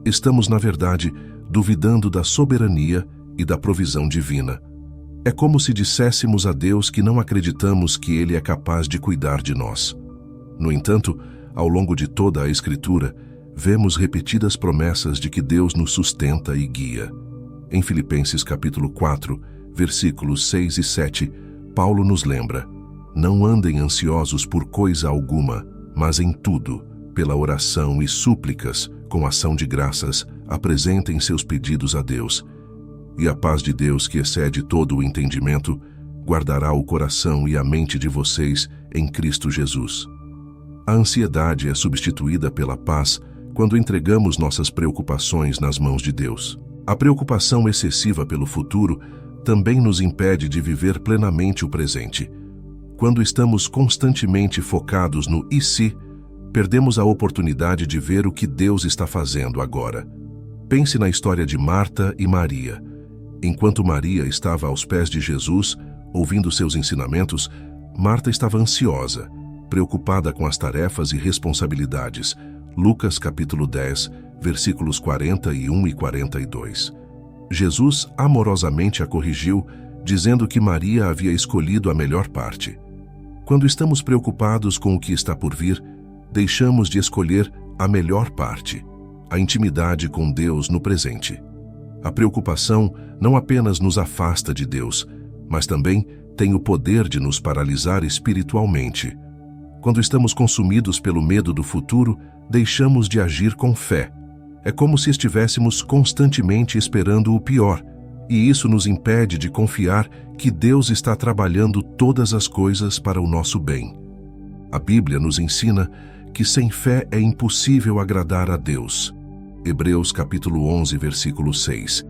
estamos, na verdade, duvidando da soberania e da provisão divina. É como se disséssemos a Deus que não acreditamos que Ele é capaz de cuidar de nós. No entanto, ao longo de toda a Escritura, vemos repetidas promessas de que Deus nos sustenta e guia. Em Filipenses capítulo 4, versículos 6 e 7, Paulo nos lembra: não andem ansiosos por coisa alguma, mas em tudo, pela oração e súplicas, com ação de graças, apresentem seus pedidos a Deus. E a paz de Deus, que excede todo o entendimento, guardará o coração e a mente de vocês em Cristo Jesus. A ansiedade é substituída pela paz quando entregamos nossas preocupações nas mãos de Deus. A preocupação excessiva pelo futuro também nos impede de viver plenamente o presente. Quando estamos constantemente focados no "e se", perdemos a oportunidade de ver o que Deus está fazendo agora. Pense na história de Marta e Maria. Enquanto Maria estava aos pés de Jesus, ouvindo seus ensinamentos, Marta estava ansiosa, preocupada com as tarefas e responsabilidades. Lucas capítulo 10, versículos 41 e 42. Jesus amorosamente a corrigiu, dizendo que Maria havia escolhido a melhor parte. Quando estamos preocupados com o que está por vir, deixamos de escolher a melhor parte, a intimidade com Deus no presente. A preocupação não apenas nos afasta de Deus, mas também tem o poder de nos paralisar espiritualmente. Quando estamos consumidos pelo medo do futuro, deixamos de agir com fé. É como se estivéssemos constantemente esperando o pior, e isso nos impede de confiar que Deus está trabalhando todas as coisas para o nosso bem. A Bíblia nos ensina que sem fé é impossível agradar a Deus. Hebreus capítulo 11, versículo 6.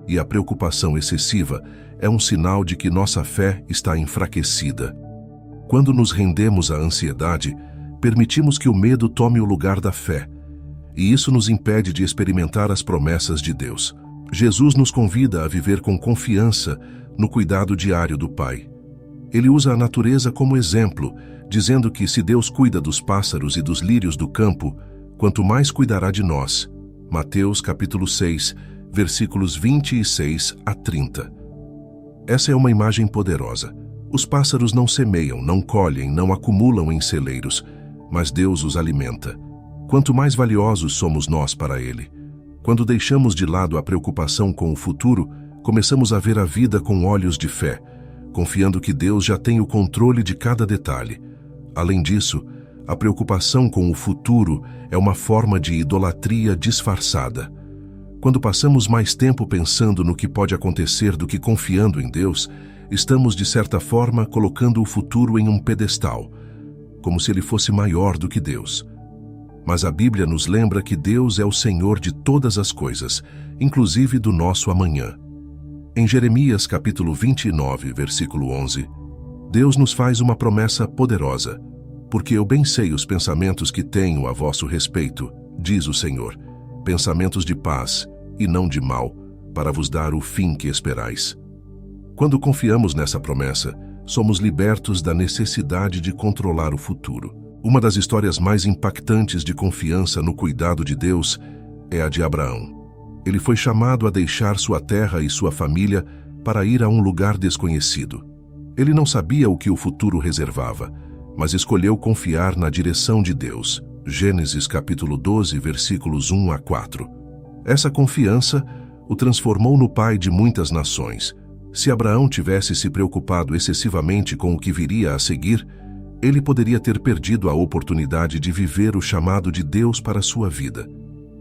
E a preocupação excessiva é um sinal de que nossa fé está enfraquecida. Quando nos rendemos à ansiedade, permitimos que o medo tome o lugar da fé, e isso nos impede de experimentar as promessas de Deus. Jesus nos convida a viver com confiança no cuidado diário do Pai. Ele usa a natureza como exemplo, dizendo que se Deus cuida dos pássaros e dos lírios do campo, quanto mais cuidará de nós. Mateus capítulo 6, versículos 26 a 30. Essa é uma imagem poderosa. Os pássaros não semeiam, não colhem, não acumulam em celeiros, mas Deus os alimenta. Quanto mais valiosos somos nós para Ele. Quando deixamos de lado a preocupação com o futuro, começamos a ver a vida com olhos de fé, confiando que Deus já tem o controle de cada detalhe. Além disso, a preocupação com o futuro é uma forma de idolatria disfarçada. Quando passamos mais tempo pensando no que pode acontecer do que confiando em Deus, estamos, de certa forma, colocando o futuro em um pedestal, como se ele fosse maior do que Deus. Mas a Bíblia nos lembra que Deus é o Senhor de todas as coisas, inclusive do nosso amanhã. Em Jeremias capítulo 29, versículo 11, Deus nos faz uma promessa poderosa. Porque eu bem sei os pensamentos que tenho a vosso respeito, diz o Senhor, pensamentos de paz e não de mal, para vos dar o fim que esperais. Quando confiamos nessa promessa, somos libertos da necessidade de controlar o futuro. Uma das histórias mais impactantes de confiança no cuidado de Deus é a de Abraão. Ele foi chamado a deixar sua terra e sua família para ir a um lugar desconhecido. Ele não sabia o que o futuro reservava, mas escolheu confiar na direção de Deus. Gênesis capítulo 12, versículos 1 a 4. Essa confiança o transformou no pai de muitas nações. Se Abraão tivesse se preocupado excessivamente com o que viria a seguir, ele poderia ter perdido a oportunidade de viver o chamado de Deus para sua vida.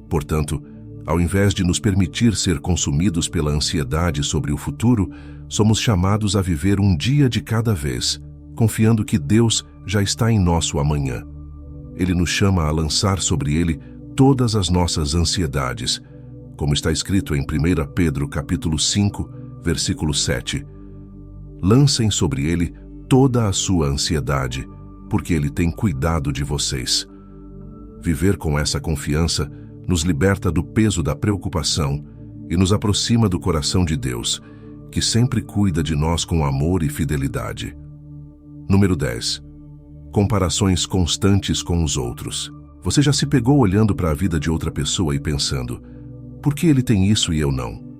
Portanto, Ao invés de nos permitir ser consumidos pela ansiedade sobre o futuro, somos chamados a viver um dia de cada vez, confiando que Deus já está em nosso amanhã. Ele nos chama a lançar sobre Ele todas as nossas ansiedades, como está escrito em 1 Pedro capítulo 5, versículo 7. Lancem sobre Ele toda a sua ansiedade, porque Ele tem cuidado de vocês. Viver com essa confiança nos liberta do peso da preocupação e nos aproxima do coração de Deus, que sempre cuida de nós com amor e fidelidade. Número 10. Comparações constantes com os outros. Você já se pegou olhando para a vida de outra pessoa e pensando: por que ele tem isso e eu não?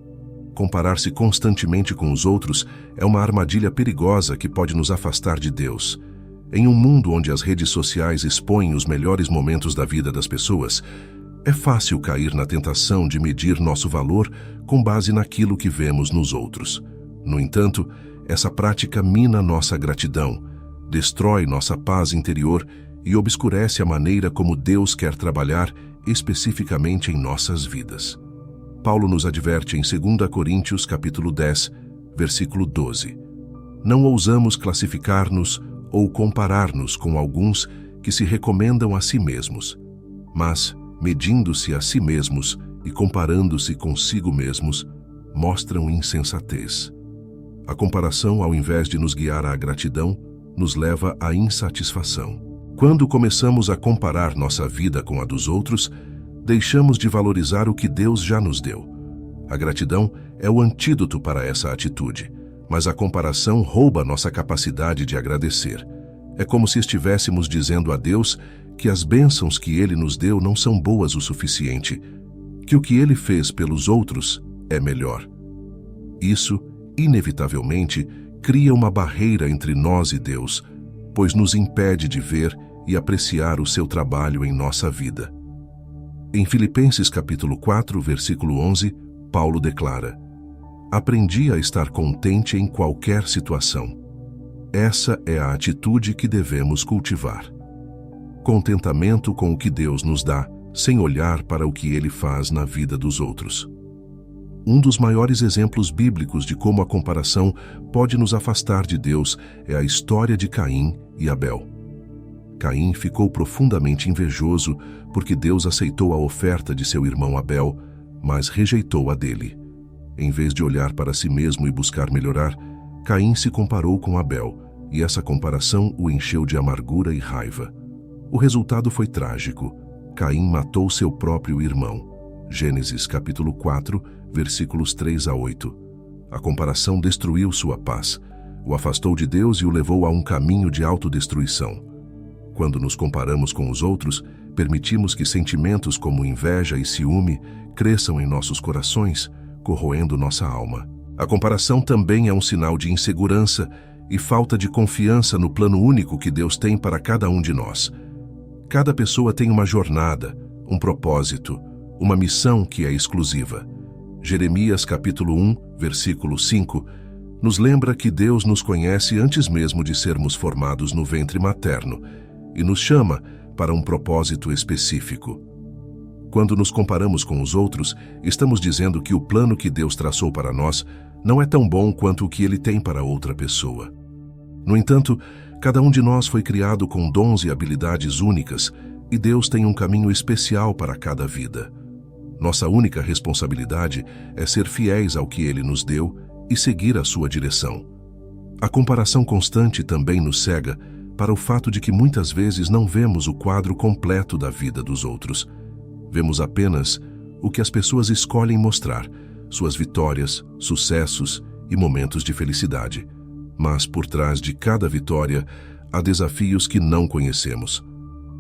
Comparar-se constantemente com os outros é uma armadilha perigosa que pode nos afastar de Deus. Em um mundo onde as redes sociais expõem os melhores momentos da vida das pessoas, é fácil cair na tentação de medir nosso valor com base naquilo que vemos nos outros. No entanto, essa prática mina nossa gratidão, destrói nossa paz interior e obscurece a maneira como Deus quer trabalhar especificamente em nossas vidas. Paulo nos adverte em 2 Coríntios capítulo 10, versículo 12. Não ousamos classificar-nos ou comparar-nos com alguns que se recomendam a si mesmos, mas, medindo-se a si mesmos e comparando-se consigo mesmos, mostram insensatez. A comparação, ao invés de nos guiar à gratidão, nos leva à insatisfação. Quando começamos a comparar nossa vida com a dos outros, deixamos de valorizar o que Deus já nos deu. A gratidão é o antídoto para essa atitude, mas a comparação rouba nossa capacidade de agradecer. É como se estivéssemos dizendo a Deus que as bênçãos que Ele nos deu não são boas o suficiente, que o que Ele fez pelos outros é melhor. Isso, inevitavelmente, cria uma barreira entre nós e Deus, pois nos impede de ver e apreciar o seu trabalho em nossa vida. Em Filipenses capítulo 4, versículo 11, Paulo declara: aprendi a estar contente em qualquer situação. Essa é a atitude que devemos cultivar. Contentamento com o que Deus nos dá, sem olhar para o que Ele faz na vida dos outros. Um dos maiores exemplos bíblicos de como a comparação pode nos afastar de Deus é a história de Caim e Abel. Caim ficou profundamente invejoso porque Deus aceitou a oferta de seu irmão Abel, mas rejeitou a dele. Em vez de olhar para si mesmo e buscar melhorar, Caim se comparou com Abel, e essa comparação o encheu de amargura e raiva. O resultado foi trágico. Caim matou seu próprio irmão. Gênesis capítulo 4, versículos 3 a 8. A comparação destruiu sua paz, o afastou de Deus e o levou a um caminho de autodestruição. Quando nos comparamos com os outros, permitimos que sentimentos como inveja e ciúme cresçam em nossos corações, corroendo nossa alma. A comparação também é um sinal de insegurança e falta de confiança no plano único que Deus tem para cada um de nós. Cada pessoa tem uma jornada, um propósito, uma missão que é exclusiva. Jeremias capítulo 1, versículo 5, nos lembra que Deus nos conhece antes mesmo de sermos formados no ventre materno e nos chama para um propósito específico. Quando nos comparamos com os outros, estamos dizendo que o plano que Deus traçou para nós não é tão bom quanto o que Ele tem para outra pessoa. No entanto, cada um de nós foi criado com dons e habilidades únicas, e Deus tem um caminho especial para cada vida. Nossa única responsabilidade é ser fiéis ao que Ele nos deu e seguir a sua direção. A comparação constante também nos cega para o fato de que muitas vezes não vemos o quadro completo da vida dos outros. Vemos apenas o que as pessoas escolhem mostrar, suas vitórias, sucessos e momentos de felicidade. Mas por trás de cada vitória, há desafios que não conhecemos.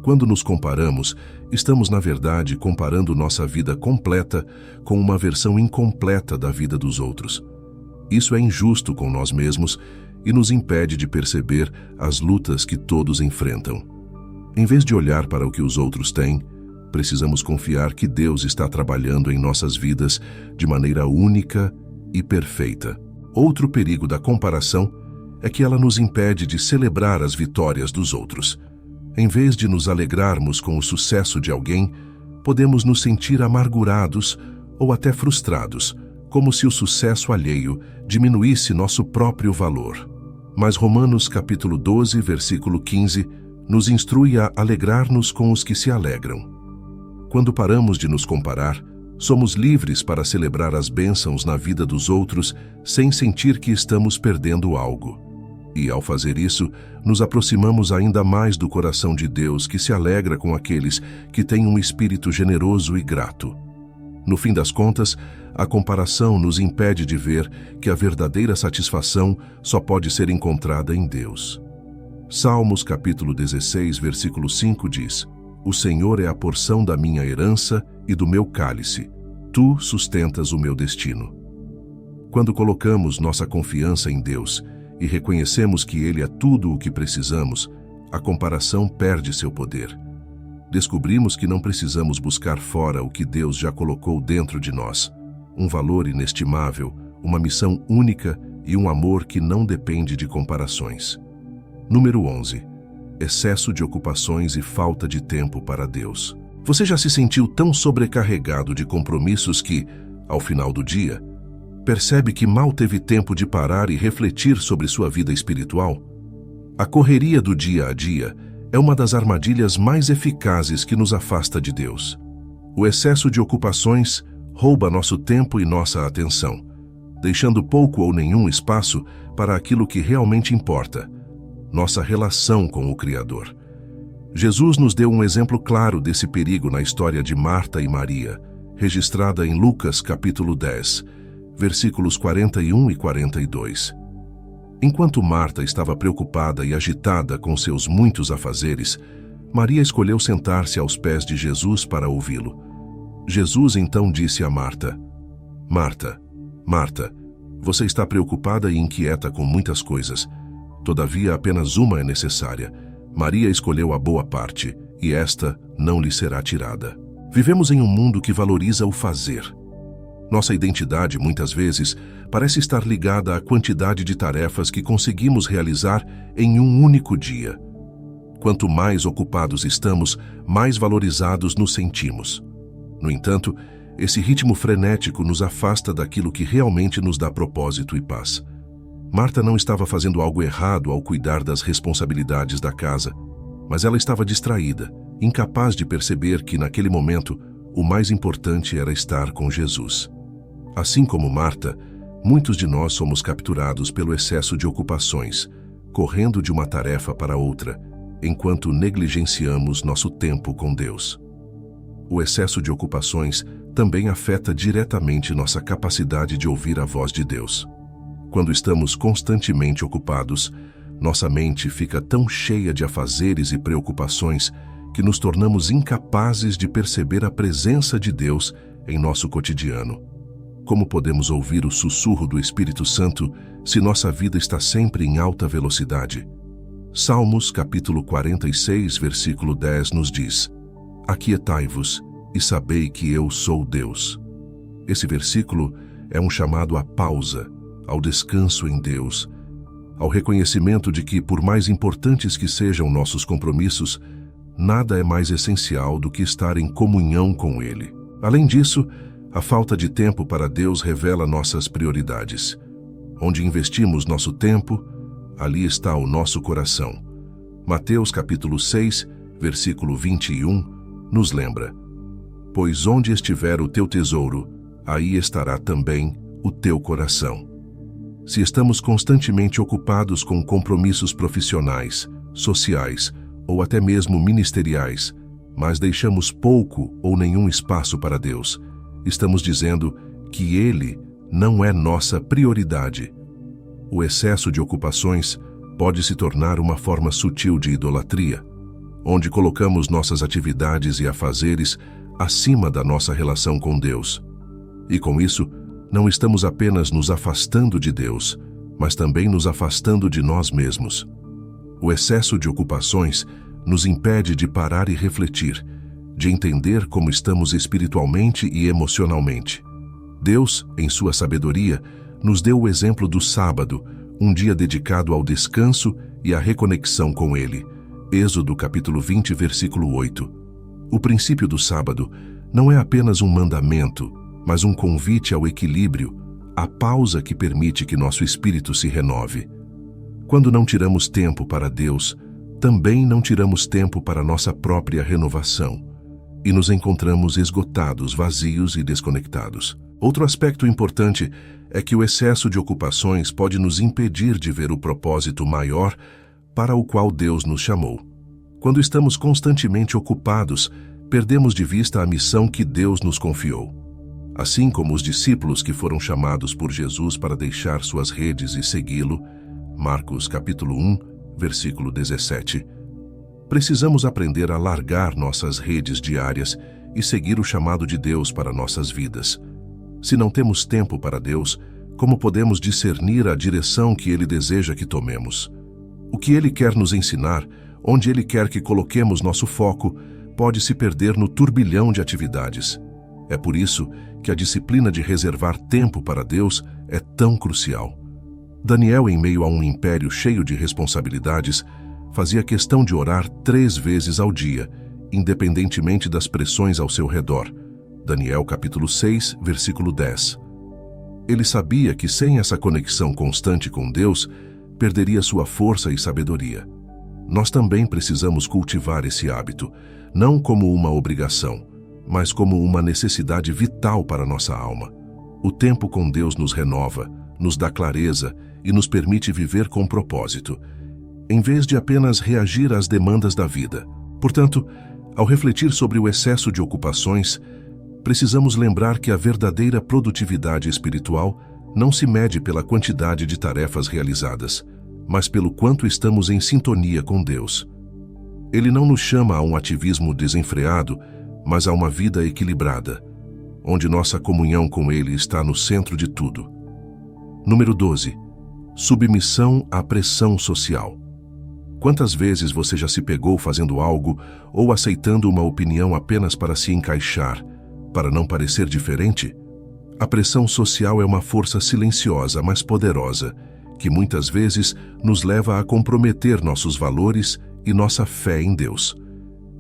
Quando nos comparamos, estamos na verdade comparando nossa vida completa com uma versão incompleta da vida dos outros. Isso é injusto com nós mesmos e nos impede de perceber as lutas que todos enfrentam. Em vez de olhar para o que os outros têm, precisamos confiar que Deus está trabalhando em nossas vidas de maneira única e perfeita. Outro perigo da comparação é que ela nos impede de celebrar as vitórias dos outros. Em vez de nos alegrarmos com o sucesso de alguém, podemos nos sentir amargurados ou até frustrados, como se o sucesso alheio diminuísse nosso próprio valor. Mas Romanos capítulo 12, versículo 15, nos instrui a alegrar-nos com os que se alegram. Quando paramos de nos comparar, somos livres para celebrar as bênçãos na vida dos outros sem sentir que estamos perdendo algo. E, ao fazer isso, nos aproximamos ainda mais do coração de Deus, que se alegra com aqueles que têm um espírito generoso e grato. No fim das contas, a comparação nos impede de ver que a verdadeira satisfação só pode ser encontrada em Deus. Salmos capítulo 16, versículo 5 diz: O Senhor é a porção da minha herança e do meu cálice. Tu sustentas o meu destino. Quando colocamos nossa confiança em Deus e reconhecemos que Ele é tudo o que precisamos, a comparação perde seu poder. Descobrimos que não precisamos buscar fora o que Deus já colocou dentro de nós. Um valor inestimável, uma missão única e um amor que não depende de comparações. Número 11. Excesso de ocupações e falta de tempo para Deus. Você já se sentiu tão sobrecarregado de compromissos que, ao final do dia, percebe que mal teve tempo de parar e refletir sobre sua vida espiritual? A correria do dia a dia é uma das armadilhas mais eficazes que nos afasta de Deus. O excesso de ocupações rouba nosso tempo e nossa atenção, deixando pouco ou nenhum espaço para aquilo que realmente importa: nossa relação com o Criador. Jesus nos deu um exemplo claro desse perigo na história de Marta e Maria, registrada em Lucas capítulo 10, versículos 41 e 42. Enquanto Marta estava preocupada e agitada com seus muitos afazeres, Maria escolheu sentar-se aos pés de Jesus para ouvi-lo. Jesus então disse a Marta: Marta, Marta, você está preocupada e inquieta com muitas coisas. Todavia, apenas uma é necessária. Maria escolheu a boa parte, e esta não lhe será tirada. Vivemos em um mundo que valoriza o fazer. Nossa identidade, muitas vezes, parece estar ligada à quantidade de tarefas que conseguimos realizar em um único dia. Quanto mais ocupados estamos, mais valorizados nos sentimos. No entanto, esse ritmo frenético nos afasta daquilo que realmente nos dá propósito e paz. Marta não estava fazendo algo errado ao cuidar das responsabilidades da casa, mas ela estava distraída, incapaz de perceber que, naquele momento, o mais importante era estar com Jesus. Assim como Marta, muitos de nós somos capturados pelo excesso de ocupações, correndo de uma tarefa para outra, enquanto negligenciamos nosso tempo com Deus. O excesso de ocupações também afeta diretamente nossa capacidade de ouvir a voz de Deus. Quando estamos constantemente ocupados, nossa mente fica tão cheia de afazeres e preocupações que nos tornamos incapazes de perceber a presença de Deus em nosso cotidiano. Como podemos ouvir o sussurro do Espírito Santo se nossa vida está sempre em alta velocidade? Salmos capítulo 46, versículo 10 nos diz: Aquietai-vos e sabei que eu sou Deus. Esse versículo é um chamado à pausa, ao descanso em Deus, ao reconhecimento de que, por mais importantes que sejam nossos compromissos, nada é mais essencial do que estar em comunhão com Ele. Além disso, a falta de tempo para Deus revela nossas prioridades. Onde investimos nosso tempo, ali está o nosso coração. Mateus capítulo 6, versículo 21, nos lembra: Pois onde estiver o teu tesouro, aí estará também o teu coração. Se estamos constantemente ocupados com compromissos profissionais, sociais ou até mesmo ministeriais, mas deixamos pouco ou nenhum espaço para Deus, estamos dizendo que Ele não é nossa prioridade. O excesso de ocupações pode se tornar uma forma sutil de idolatria, onde colocamos nossas atividades e afazeres acima da nossa relação com Deus. E com isso, não estamos apenas nos afastando de Deus, mas também nos afastando de nós mesmos. O excesso de ocupações nos impede de parar e refletir, de entender como estamos espiritualmente e emocionalmente. Deus, em sua sabedoria, nos deu o exemplo do sábado, um dia dedicado ao descanso e à reconexão com Ele. Êxodo capítulo 20, versículo 8. O princípio do sábado não é apenas um mandamento, mas um convite ao equilíbrio, à pausa que permite que nosso espírito se renove. Quando não tiramos tempo para Deus, também não tiramos tempo para nossa própria renovação, e nos encontramos esgotados, vazios e desconectados. Outro aspecto importante é que o excesso de ocupações pode nos impedir de ver o propósito maior para o qual Deus nos chamou. Quando estamos constantemente ocupados, perdemos de vista a missão que Deus nos confiou. Assim como os discípulos que foram chamados por Jesus para deixar suas redes e segui-lo, Marcos capítulo 1, versículo 17. Precisamos aprender a largar nossas redes diárias e seguir o chamado de Deus para nossas vidas. Se não temos tempo para Deus, como podemos discernir a direção que Ele deseja que tomemos? O que Ele quer nos ensinar, onde Ele quer que coloquemos nosso foco, pode se perder no turbilhão de atividades. É por isso que a disciplina de reservar tempo para Deus é tão crucial. Daniel, em meio a um império cheio de responsabilidades, fazia questão de orar 3 vezes ao dia, independentemente das pressões ao seu redor. Daniel capítulo 6, versículo 10. Ele sabia que sem essa conexão constante com Deus, perderia sua força e sabedoria. Nós também precisamos cultivar esse hábito, não como uma obrigação, mas como uma necessidade vital para nossa alma. O tempo com Deus nos renova, nos dá clareza e nos permite viver com propósito, em vez de apenas reagir às demandas da vida. Portanto, ao refletir sobre o excesso de ocupações, precisamos lembrar que a verdadeira produtividade espiritual não se mede pela quantidade de tarefas realizadas, mas pelo quanto estamos em sintonia com Deus. Ele não nos chama a um ativismo desenfreado, mas a uma vida equilibrada, onde nossa comunhão com Ele está no centro de tudo. Número 12. Submissão à pressão social. Quantas vezes você já se pegou fazendo algo ou aceitando uma opinião apenas para se encaixar, para não parecer diferente? A pressão social é uma força silenciosa, mas poderosa, que muitas vezes nos leva a comprometer nossos valores e nossa fé em Deus.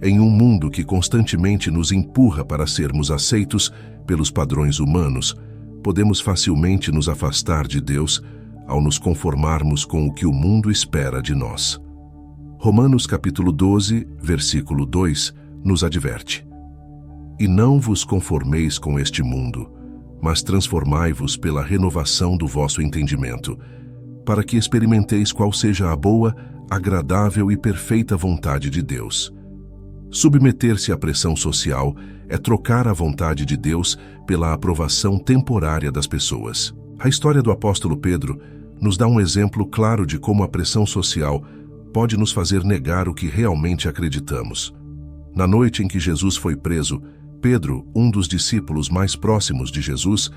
Em um mundo que constantemente nos empurra para sermos aceitos pelos padrões humanos, podemos facilmente nos afastar de Deus ao nos conformarmos com o que o mundo espera de nós. Romanos capítulo 12, versículo 2, nos adverte: E não vos conformeis com este mundo, mas transformai-vos pela renovação do vosso entendimento, para que experimenteis qual seja a boa, agradável e perfeita vontade de Deus. Submeter-se à pressão social é trocar a vontade de Deus pela aprovação temporária das pessoas. A história do apóstolo Pedro nos dá um exemplo claro de como a pressão social pode nos fazer negar o que realmente acreditamos. Na noite em que Jesus foi preso, Pedro, um dos discípulos mais próximos de Jesus,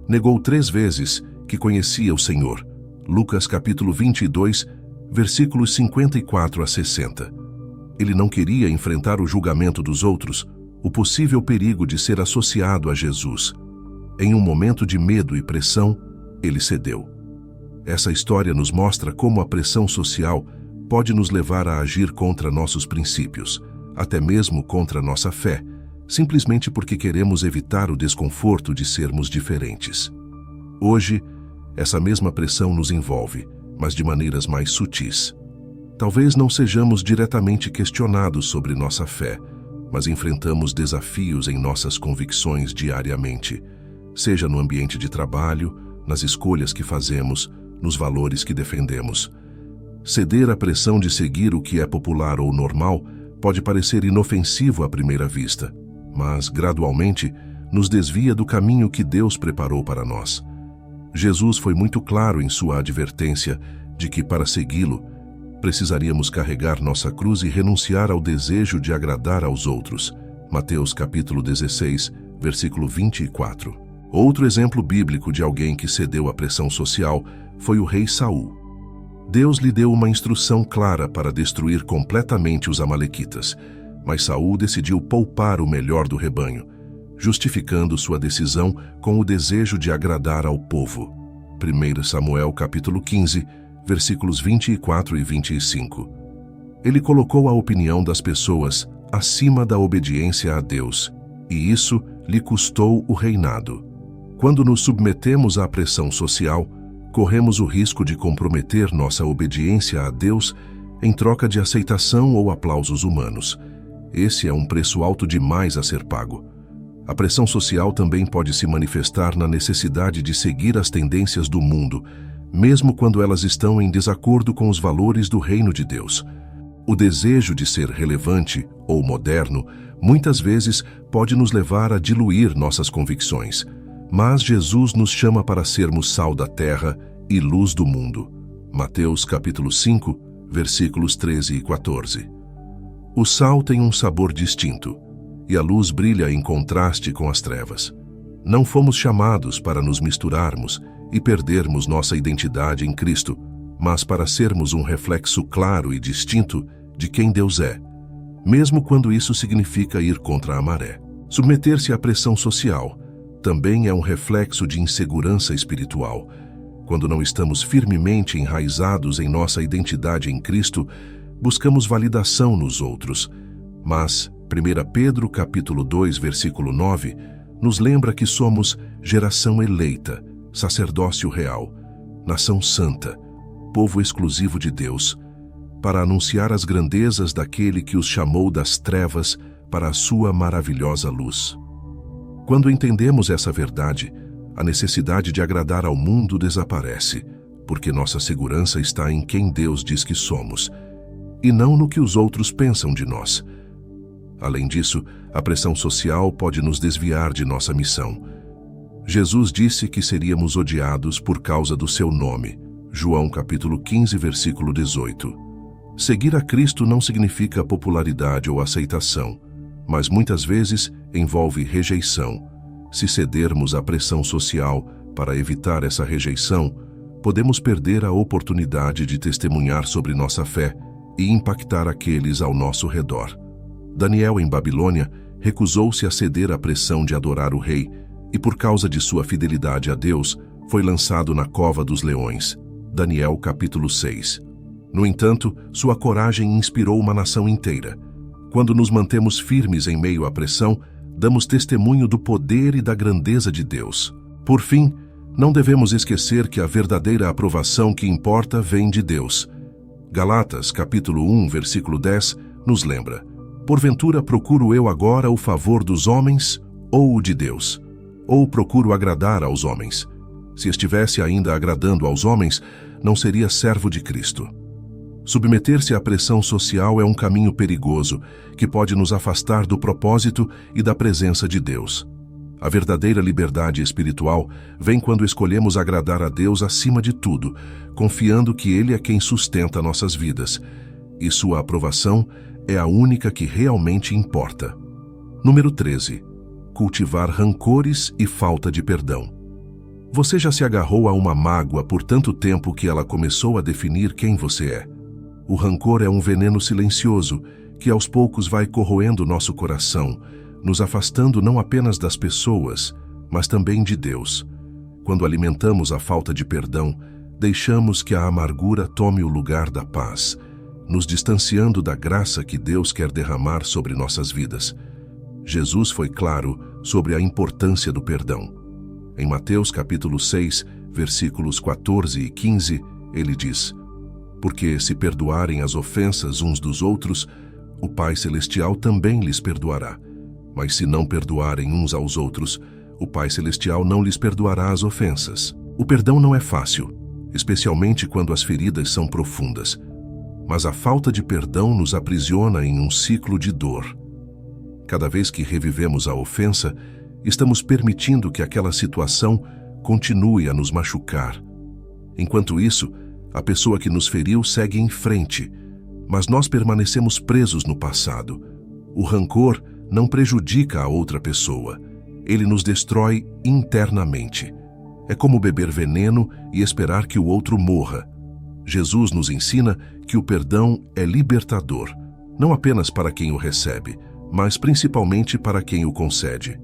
negou 3 vezes que conhecia o Senhor. Lucas capítulo 22, versículos 54 a 60. Ele não queria enfrentar o julgamento dos outros, o possível perigo de ser associado a Jesus. Em um momento de medo e pressão, ele cedeu. Essa história nos mostra como a pressão social pode nos levar a agir contra nossos princípios, até mesmo contra nossa fé, simplesmente porque queremos evitar o desconforto de sermos diferentes. Hoje, essa mesma pressão nos envolve, mas de maneiras mais sutis. Talvez não sejamos diretamente questionados sobre nossa fé, mas enfrentamos desafios em nossas convicções diariamente, seja no ambiente de trabalho, nas escolhas que fazemos, nos valores que defendemos. Ceder à pressão de seguir o que é popular ou normal pode parecer inofensivo à primeira vista, mas, gradualmente, nos desvia do caminho que Deus preparou para nós. Jesus foi muito claro em sua advertência de que, para segui-lo, precisaríamos carregar nossa cruz e renunciar ao desejo de agradar aos outros. Mateus capítulo 16, versículo 24. Outro exemplo bíblico de alguém que cedeu à pressão social foi o rei Saul. Deus lhe deu uma instrução clara para destruir completamente os amalequitas, mas Saul decidiu poupar o melhor do rebanho, justificando sua decisão com o desejo de agradar ao povo. 1 Samuel capítulo 15, versículos 24 e 25. Ele colocou a opinião das pessoas acima da obediência a Deus e isso lhe custou o reinado. Quando nos submetemos à pressão social, corremos o risco de comprometer nossa obediência a Deus em troca de aceitação ou aplausos humanos. Esse é um preço alto demais a ser pago. A pressão social também pode se manifestar na necessidade de seguir as tendências do mundo, mesmo quando elas estão em desacordo com os valores do reino de Deus. O desejo de ser relevante ou moderno muitas vezes pode nos levar a diluir nossas convicções, mas Jesus nos chama para sermos sal da terra e luz do mundo. Mateus capítulo 5, versículos 13 e 14. O sal tem um sabor distinto, e a luz brilha em contraste com as trevas. Não fomos chamados para nos misturarmos e perdermos nossa identidade em Cristo, mas para sermos um reflexo claro e distinto de quem Deus é, mesmo quando isso significa ir contra a maré. Submeter-se à pressão social também é um reflexo de insegurança espiritual. Quando não estamos firmemente enraizados em nossa identidade em Cristo, buscamos validação nos outros. Mas 1 Pedro capítulo 2, versículo 9, nos lembra que somos geração eleita, sacerdócio real, nação santa, povo exclusivo de Deus, para anunciar as grandezas daquele que os chamou das trevas para a sua maravilhosa luz. Quando entendemos essa verdade, a necessidade de agradar ao mundo desaparece, porque nossa segurança está em quem Deus diz que somos, e não no que os outros pensam de nós. Além disso, a pressão social pode nos desviar de nossa missão. Jesus disse que seríamos odiados por causa do seu nome. João capítulo 15, versículo 18. Seguir a Cristo não significa popularidade ou aceitação, mas muitas vezes envolve rejeição. Se cedermos à pressão social para evitar essa rejeição, podemos perder a oportunidade de testemunhar sobre nossa fé e impactar aqueles ao nosso redor. Daniel, em Babilônia, recusou-se a ceder à pressão de adorar o rei e, por causa de sua fidelidade a Deus, foi lançado na cova dos leões. Daniel capítulo 6. No entanto, sua coragem inspirou uma nação inteira. Quando nos mantemos firmes em meio à pressão, damos testemunho do poder e da grandeza de Deus. Por fim, não devemos esquecer que a verdadeira aprovação que importa vem de Deus. Galatas capítulo 1, versículo 10, nos lembra: porventura procuro eu agora o favor dos homens ou o de Deus? Ou procuro agradar aos homens? Se estivesse ainda agradando aos homens, não seria servo de Cristo. Submeter-se à pressão social é um caminho perigoso que pode nos afastar do propósito e da presença de Deus. A verdadeira liberdade espiritual vem quando escolhemos agradar a Deus acima de tudo, confiando que Ele é quem sustenta nossas vidas, e sua aprovação é a única que realmente importa. Número 13. Cultivar rancores e falta de perdão. Você já se agarrou a uma mágoa por tanto tempo que ela começou a definir quem você é? O rancor é um veneno silencioso que aos poucos vai corroendo nosso coração, nos afastando não apenas das pessoas, mas também de Deus. Quando alimentamos a falta de perdão, deixamos que a amargura tome o lugar da paz, nos distanciando da graça que Deus quer derramar sobre nossas vidas. Jesus foi claro sobre a importância do perdão. Em Mateus capítulo 6, versículos 14 e 15, ele diz: porque se perdoarem as ofensas uns dos outros, o Pai Celestial também lhes perdoará. Mas se não perdoarem uns aos outros, o Pai Celestial não lhes perdoará as ofensas. O perdão não é fácil, especialmente quando as feridas são profundas. Mas a falta de perdão nos aprisiona em um ciclo de dor. Cada vez que revivemos a ofensa, estamos permitindo que aquela situação continue a nos machucar. Enquanto isso, a pessoa que nos feriu segue em frente, mas nós permanecemos presos no passado. O rancor não prejudica a outra pessoa, ele nos destrói internamente. É como beber veneno e esperar que o outro morra. Jesus nos ensina que o perdão é libertador, não apenas para quem o recebe, mas principalmente para quem o concede.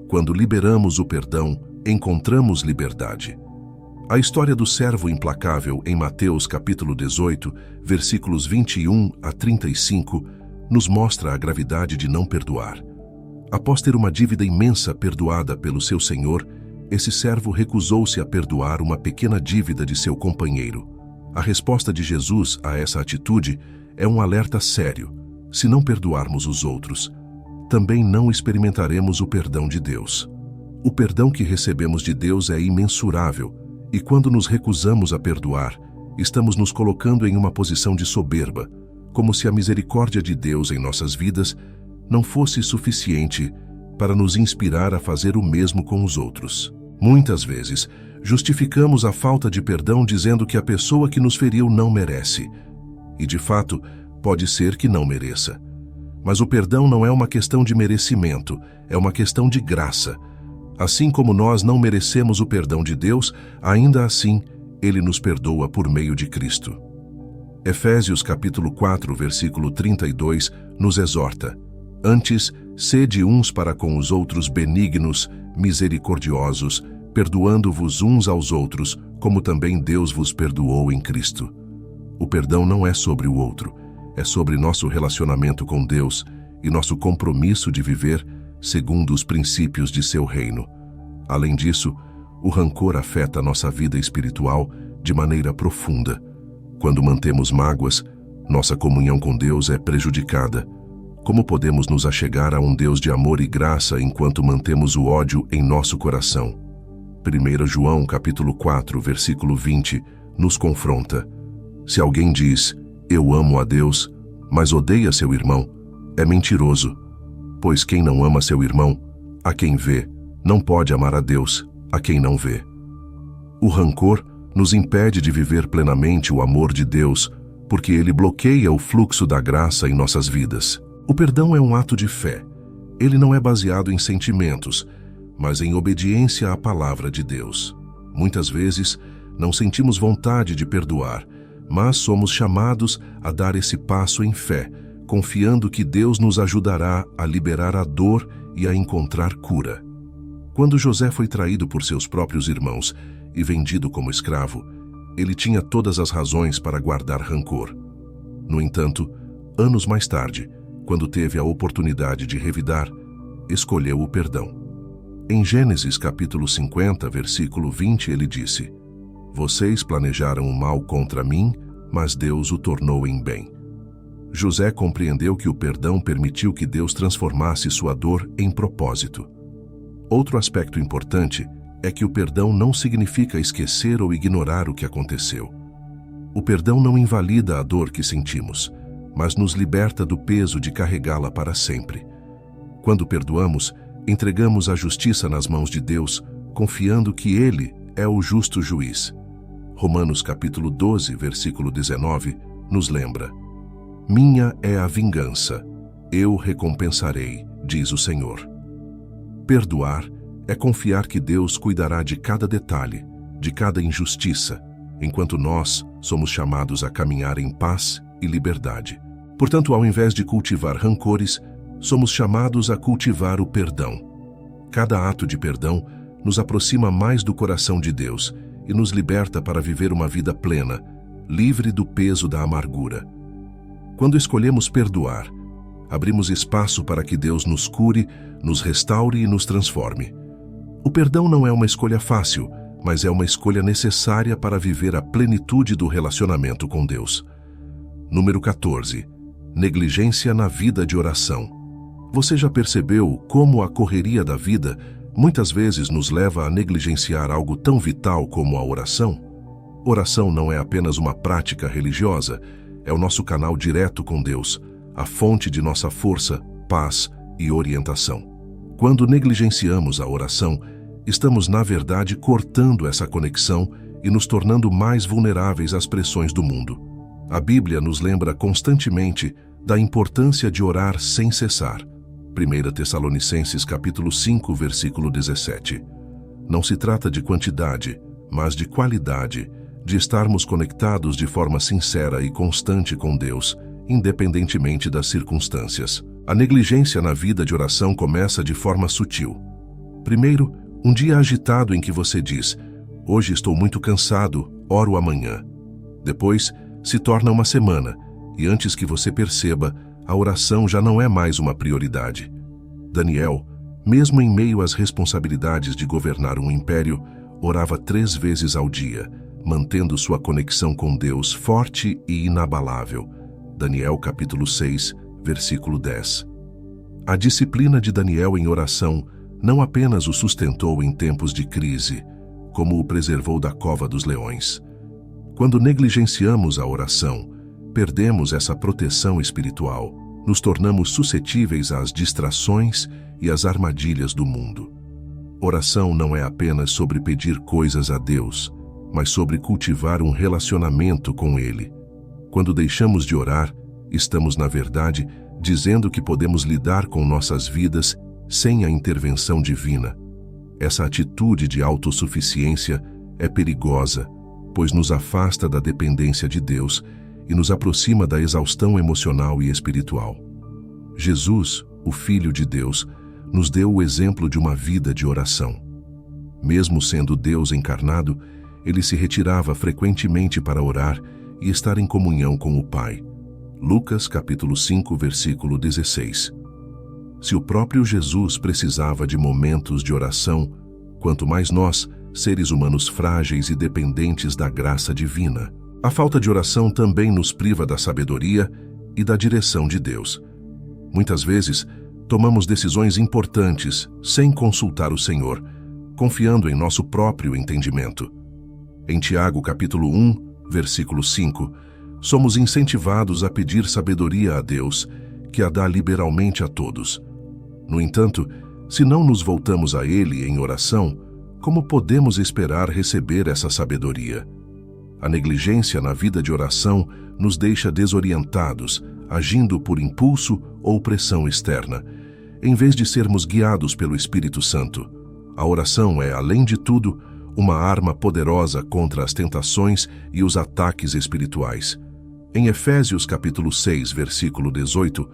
Quando liberamos o perdão, encontramos liberdade. A história do servo implacável em Mateus capítulo 18, versículos 21 a 35, nos mostra a gravidade de não perdoar. Após ter uma dívida imensa perdoada pelo seu senhor, esse servo recusou-se a perdoar uma pequena dívida de seu companheiro. A resposta de Jesus a essa atitude é um alerta sério. Se não perdoarmos os outros, também não experimentaremos o perdão de Deus. O perdão que recebemos de Deus é imensurável, e quando nos recusamos a perdoar, estamos nos colocando em uma posição de soberba, como se a misericórdia de Deus em nossas vidas não fosse suficiente para nos inspirar a fazer o mesmo com os outros. Muitas vezes, justificamos a falta de perdão dizendo que a pessoa que nos feriu não merece. E, de fato, pode ser que não mereça. Mas o perdão não é uma questão de merecimento, é uma questão de graça. Assim como nós não merecemos o perdão de Deus, ainda assim, Ele nos perdoa por meio de Cristo. Efésios capítulo 4, versículo 32, nos exorta: Antes, sede uns para com os outros benignos, misericordiosos, perdoando-vos uns aos outros, como também Deus vos perdoou em Cristo. O perdão não é sobre o outro, é sobre nosso relacionamento com Deus e nosso compromisso de viver segundo os princípios de seu reino. Além disso, o rancor afeta nossa vida espiritual de maneira profunda. Quando mantemos mágoas, nossa comunhão com Deus é prejudicada. Como podemos nos achegar a um Deus de amor e graça enquanto mantemos o ódio em nosso coração? 1 João capítulo 4, versículo 20, nos confronta. Se alguém diz, eu amo a Deus, mas odeia seu irmão, é mentiroso. Pois quem não ama seu irmão, a quem vê, não pode amar a Deus, a quem não vê. O rancor nos impede de viver plenamente o amor de Deus, porque ele bloqueia o fluxo da graça em nossas vidas. O perdão é um ato de fé. Ele não é baseado em sentimentos, mas em obediência à palavra de Deus. Muitas vezes, não sentimos vontade de perdoar, mas somos chamados a dar esse passo em fé, confiando que Deus nos ajudará a liberar a dor e a encontrar cura. Quando José foi traído por seus próprios irmãos e vendido como escravo, ele tinha todas as razões para guardar rancor. No entanto, anos mais tarde, quando teve a oportunidade de revidar, escolheu o perdão. Em Gênesis capítulo 50, versículo 20, ele disse: Vocês planejaram o mal contra mim, mas Deus o tornou em bem. José compreendeu que o perdão permitiu que Deus transformasse sua dor em propósito. Outro aspecto importante é que o perdão não significa esquecer ou ignorar o que aconteceu. O perdão não invalida a dor que sentimos, mas nos liberta do peso de carregá-la para sempre. Quando perdoamos, entregamos a justiça nas mãos de Deus, confiando que Ele é o justo juiz. Romanos capítulo 12, versículo 19, nos lembra: Minha é a vingança, eu recompensarei, diz o Senhor. Perdoar é confiar que Deus cuidará de cada detalhe, de cada injustiça, enquanto nós somos chamados a caminhar em paz e liberdade. Portanto, ao invés de cultivar rancores, somos chamados a cultivar o perdão. Cada ato de perdão nos aproxima mais do coração de Deus e nos liberta para viver uma vida plena, livre do peso da amargura. Quando escolhemos perdoar, abrimos espaço para que Deus nos cure, nos restaure e nos transforme. O perdão não é uma escolha fácil, mas é uma escolha necessária para viver a plenitude do relacionamento com Deus. Número 14. Negligência na vida de oração. Você já percebeu como a correria da vida muitas vezes nos leva a negligenciar algo tão vital como a oração? Oração não é apenas uma prática religiosa, é o nosso canal direto com Deus, a fonte de nossa força, paz e orientação. Quando negligenciamos a oração, estamos, na verdade, cortando essa conexão e nos tornando mais vulneráveis às pressões do mundo. A Bíblia nos lembra constantemente da importância de orar sem cessar. 1 Tessalonicenses capítulo 5, versículo 17. Não se trata de quantidade, mas de qualidade, de estarmos conectados de forma sincera e constante com Deus, independentemente das circunstâncias. A negligência na vida de oração começa de forma sutil. Primeiro, um dia agitado em que você diz: hoje estou muito cansado, oro amanhã. Depois, se torna uma semana, e antes que você perceba, a oração já não é mais uma prioridade. Daniel, mesmo em meio às responsabilidades de governar um império, orava 3 vezes ao dia, mantendo sua conexão com Deus forte e inabalável. Daniel capítulo 6, versículo 10. A disciplina de Daniel em oração não apenas o sustentou em tempos de crise, como o preservou da cova dos leões. Quando negligenciamos a oração, perdemos essa proteção espiritual, nos tornamos suscetíveis às distrações e às armadilhas do mundo. Oração não é apenas sobre pedir coisas a Deus, mas sobre cultivar um relacionamento com Ele. Quando deixamos de orar, estamos, na verdade, dizendo que podemos lidar com nossas vidas sem a intervenção divina. Essa atitude de autossuficiência é perigosa, pois nos afasta da dependência de Deus e nos aproxima da exaustão emocional e espiritual. Jesus, o Filho de Deus, nos deu o exemplo de uma vida de oração. Mesmo sendo Deus encarnado, ele se retirava frequentemente para orar e estar em comunhão com o Pai. Lucas capítulo 5, versículo 16. Se o próprio Jesus precisava de momentos de oração, quanto mais nós, seres humanos frágeis e dependentes da graça divina. A falta de oração também nos priva da sabedoria e da direção de Deus. Muitas vezes, tomamos decisões importantes sem consultar o Senhor, confiando em nosso próprio entendimento. Em Tiago capítulo 1, versículo 5, somos incentivados a pedir sabedoria a Deus, que a dá liberalmente a todos. No entanto, se não nos voltamos a Ele em oração, como podemos esperar receber essa sabedoria? A negligência na vida de oração nos deixa desorientados, agindo por impulso ou pressão externa, em vez de sermos guiados pelo Espírito Santo. A oração é, além de tudo, uma arma poderosa contra as tentações e os ataques espirituais. Em Efésios capítulo 6, versículo 18,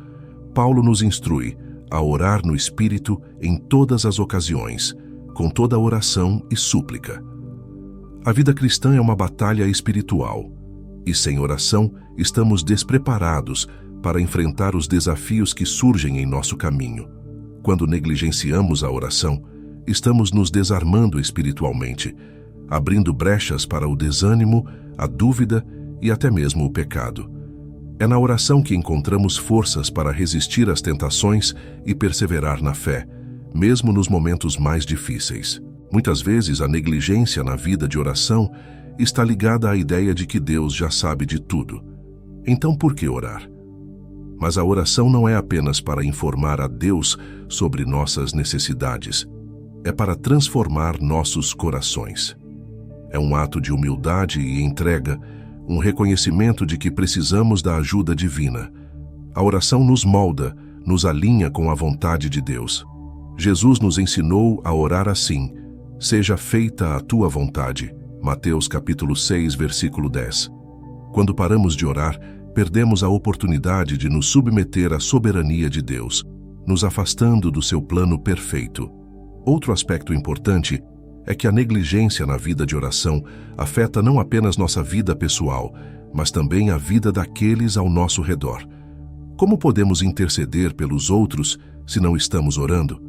Paulo nos instrui a orar no Espírito em todas as ocasiões, com toda oração e súplica. A vida cristã é uma batalha espiritual, e sem oração estamos despreparados para enfrentar os desafios que surgem em nosso caminho. Quando negligenciamos a oração, estamos nos desarmando espiritualmente, abrindo brechas para o desânimo, a dúvida e até mesmo o pecado. É na oração que encontramos forças para resistir às tentações e perseverar na fé, mesmo nos momentos mais difíceis. Muitas vezes a negligência na vida de oração está ligada à ideia de que Deus já sabe de tudo. Então por que orar? Mas a oração não é apenas para informar a Deus sobre nossas necessidades, é para transformar nossos corações. É um ato de humildade e entrega, um reconhecimento de que precisamos da ajuda divina. A oração nos molda, nos alinha com a vontade de Deus. Jesus nos ensinou a orar assim: seja feita a tua vontade. Mateus capítulo 6, versículo 10. Quando paramos de orar, perdemos a oportunidade de nos submeter à soberania de Deus, nos afastando do seu plano perfeito. Outro aspecto importante é que a negligência na vida de oração afeta não apenas nossa vida pessoal, mas também a vida daqueles ao nosso redor. Como podemos interceder pelos outros se não estamos orando?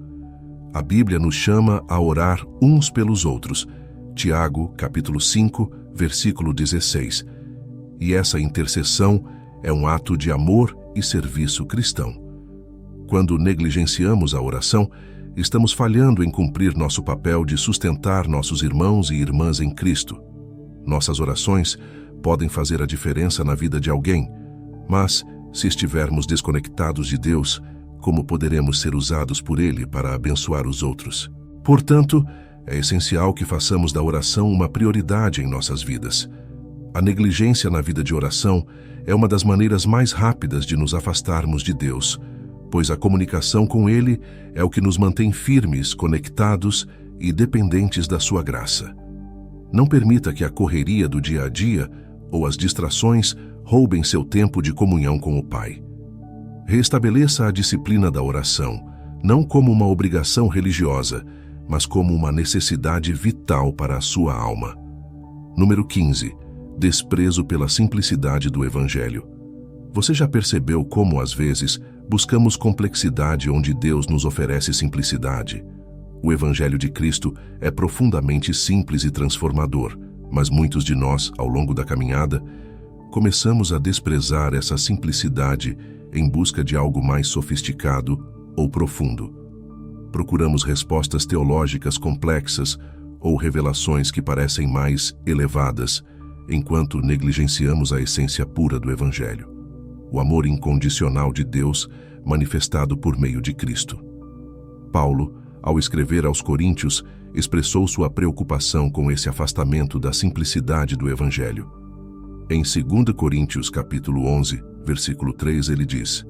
A Bíblia nos chama a orar uns pelos outros. Tiago, capítulo 5, versículo 16. E essa intercessão é um ato de amor e serviço cristão. Quando negligenciamos a oração, estamos falhando em cumprir nosso papel de sustentar nossos irmãos e irmãs em Cristo. Nossas orações podem fazer a diferença na vida de alguém, mas, se estivermos desconectados de Deus, como poderemos ser usados por Ele para abençoar os outros? Portanto, é essencial que façamos da oração uma prioridade em nossas vidas. A negligência na vida de oração é uma das maneiras mais rápidas de nos afastarmos de Deus, pois a comunicação com Ele é o que nos mantém firmes, conectados e dependentes da sua graça. Não permita que a correria do dia a dia ou as distrações roubem seu tempo de comunhão com o Pai. Restabeleça a disciplina da oração, não como uma obrigação religiosa, mas como uma necessidade vital para a sua alma. Número 15. Desprezo pela simplicidade do Evangelho. Você já percebeu como, às vezes, buscamos complexidade onde Deus nos oferece simplicidade? O Evangelho de Cristo é profundamente simples e transformador, mas muitos de nós, ao longo da caminhada, começamos a desprezar essa simplicidade em busca de algo mais sofisticado ou profundo. Procuramos respostas teológicas complexas ou revelações que parecem mais elevadas, enquanto negligenciamos a essência pura do Evangelho, o amor incondicional de Deus manifestado por meio de Cristo. Paulo, ao escrever aos Coríntios, expressou sua preocupação com esse afastamento da simplicidade do Evangelho. Em 2 Coríntios capítulo 11, versículo 3, ele diz: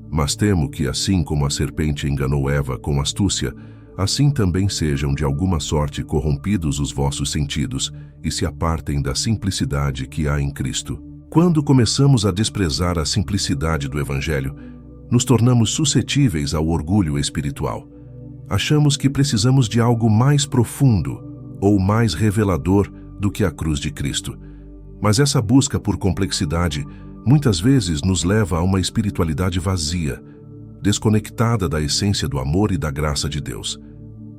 Mas temo que, assim como a serpente enganou Eva com astúcia, assim também sejam de alguma sorte corrompidos os vossos sentidos e se apartem da simplicidade que há em Cristo. Quando começamos a desprezar a simplicidade do Evangelho, nos tornamos suscetíveis ao orgulho espiritual. Achamos que precisamos de algo mais profundo ou mais revelador do que a cruz de Cristo. Mas essa busca por complexidade muitas vezes nos leva a uma espiritualidade vazia, desconectada da essência do amor e da graça de Deus.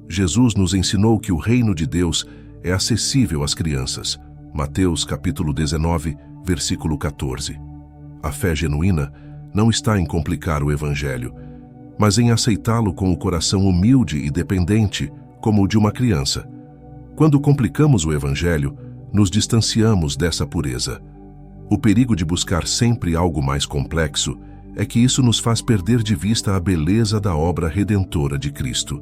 Jesus nos ensinou que o reino de Deus é acessível às crianças. Mateus capítulo 19, versículo 14. A fé genuína não está em complicar o Evangelho, mas em aceitá-lo com o coração humilde e dependente, como o de uma criança. Quando complicamos o Evangelho, nos distanciamos dessa pureza. O perigo de buscar sempre algo mais complexo é que isso nos faz perder de vista a beleza da obra redentora de Cristo.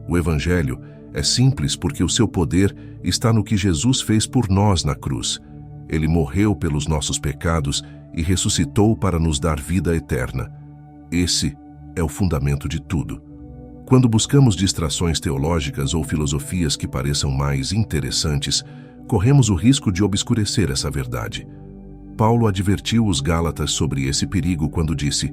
O Evangelho é simples porque o seu poder está no que Jesus fez por nós na cruz. Ele morreu pelos nossos pecados e ressuscitou para nos dar vida eterna. Esse é o fundamento de tudo. Quando buscamos distrações teológicas ou filosofias que pareçam mais interessantes, corremos o risco de obscurecer essa verdade. Paulo advertiu os Gálatas sobre esse perigo quando disse: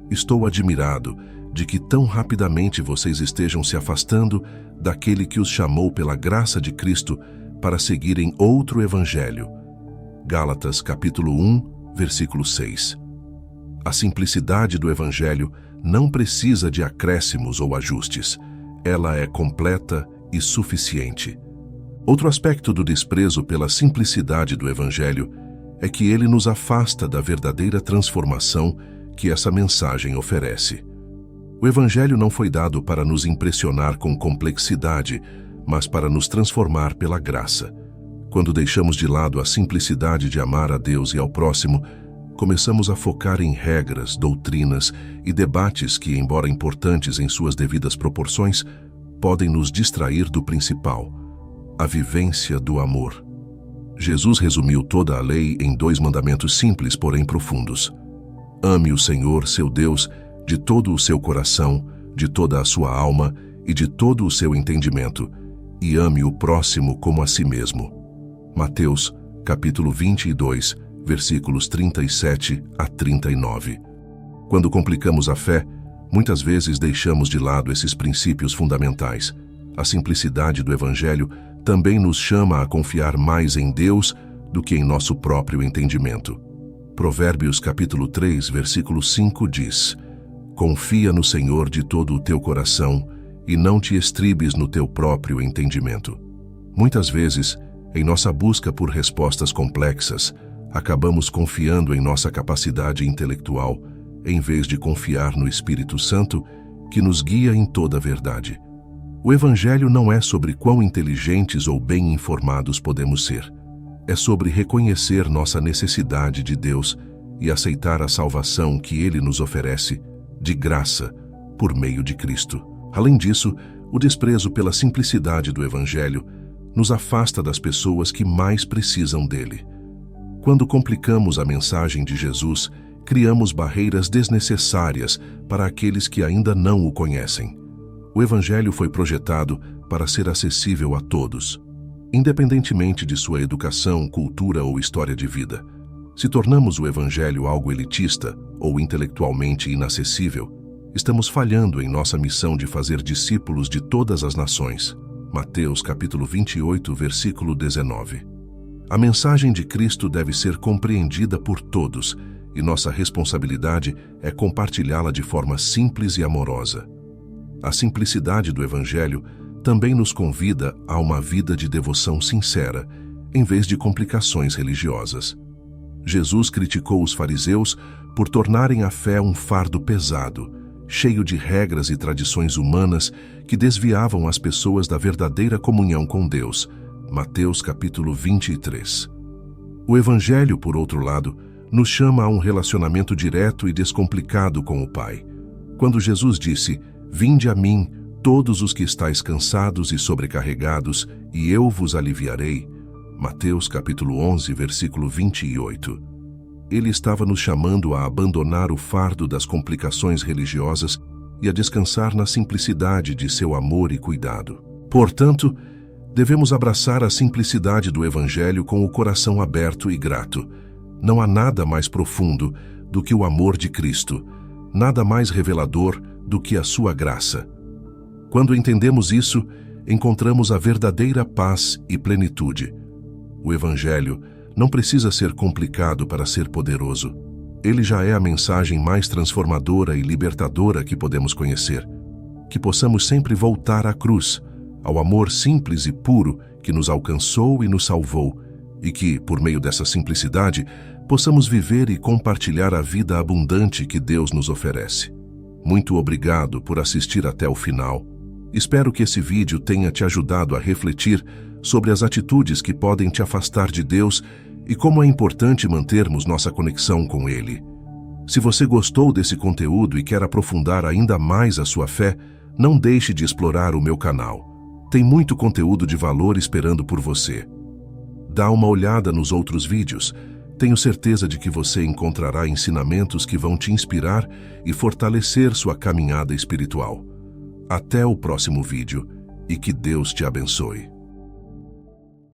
Estou admirado de que tão rapidamente vocês estejam se afastando daquele que os chamou pela graça de Cristo para seguirem outro evangelho. Gálatas capítulo 1, versículo 6. A simplicidade do evangelho não precisa de acréscimos ou ajustes. Ela é completa e suficiente. Outro aspecto do desprezo pela simplicidade do evangelho é que ele nos afasta da verdadeira transformação que essa mensagem oferece. O Evangelho não foi dado para nos impressionar com complexidade, mas para nos transformar pela graça. Quando deixamos de lado a simplicidade de amar a Deus e ao próximo, começamos a focar em regras, doutrinas e debates que, embora importantes em suas devidas proporções, podem nos distrair do principal: a vivência do amor. Jesus resumiu toda a lei em 2 mandamentos simples, porém profundos. Ame o Senhor, seu Deus, de todo o seu coração, de toda a sua alma e de todo o seu entendimento, e ame o próximo como a si mesmo. Mateus, capítulo 22, versículos 37 a 39. Quando complicamos a fé, muitas vezes deixamos de lado esses princípios fundamentais. A simplicidade do Evangelho também nos chama a confiar mais em Deus do que em nosso próprio entendimento. Provérbios capítulo 3, versículo 5 diz: Confia no Senhor de todo o teu coração e não te estribes no teu próprio entendimento. Muitas vezes, em nossa busca por respostas complexas, acabamos confiando em nossa capacidade intelectual, em vez de confiar no Espírito Santo, que nos guia em toda a verdade. O Evangelho não é sobre quão inteligentes ou bem informados podemos ser. É sobre reconhecer nossa necessidade de Deus e aceitar a salvação que Ele nos oferece, de graça, por meio de Cristo. Além disso, o desprezo pela simplicidade do Evangelho nos afasta das pessoas que mais precisam dele. Quando complicamos a mensagem de Jesus, criamos barreiras desnecessárias para aqueles que ainda não o conhecem. O Evangelho foi projetado para ser acessível a todos, independentemente de sua educação, cultura ou história de vida. Se tornamos o Evangelho algo elitista ou intelectualmente inacessível, estamos falhando em nossa missão de fazer discípulos de todas as nações. Mateus capítulo 28, versículo 19. A mensagem de Cristo deve ser compreendida por todos, e nossa responsabilidade é compartilhá-la de forma simples e amorosa. A simplicidade do Evangelho também nos convida a uma vida de devoção sincera, em vez de complicações religiosas. Jesus criticou os fariseus por tornarem a fé um fardo pesado, cheio de regras e tradições humanas que desviavam as pessoas da verdadeira comunhão com Deus. Mateus capítulo 23. O Evangelho, por outro lado, nos chama a um relacionamento direto e descomplicado com o Pai. Quando Jesus disse: "Vinde a mim, todos os que estáis cansados e sobrecarregados, e eu vos aliviarei", Mateus capítulo 11, versículo 28. Ele estava nos chamando a abandonar o fardo das complicações religiosas e a descansar na simplicidade de seu amor e cuidado. Portanto, devemos abraçar a simplicidade do Evangelho com o coração aberto e grato. Não há nada mais profundo do que o amor de Cristo, nada mais revelador do que a sua graça. Quando entendemos isso, encontramos a verdadeira paz e plenitude. O Evangelho não precisa ser complicado para ser poderoso. Ele já é a mensagem mais transformadora e libertadora que podemos conhecer. Que possamos sempre voltar à cruz, ao amor simples e puro que nos alcançou e nos salvou, e que, por meio dessa simplicidade, possamos viver e compartilhar a vida abundante que Deus nos oferece. Muito obrigado por assistir até o final. Espero que esse vídeo tenha te ajudado a refletir sobre as atitudes que podem te afastar de Deus e como é importante mantermos nossa conexão com Ele. Se você gostou desse conteúdo e quer aprofundar ainda mais a sua fé, não deixe de explorar o meu canal. Tem muito conteúdo de valor esperando por você. Dá uma olhada nos outros vídeos. Tenho certeza de que você encontrará ensinamentos que vão te inspirar e fortalecer sua caminhada espiritual. Até o próximo vídeo e que Deus te abençoe.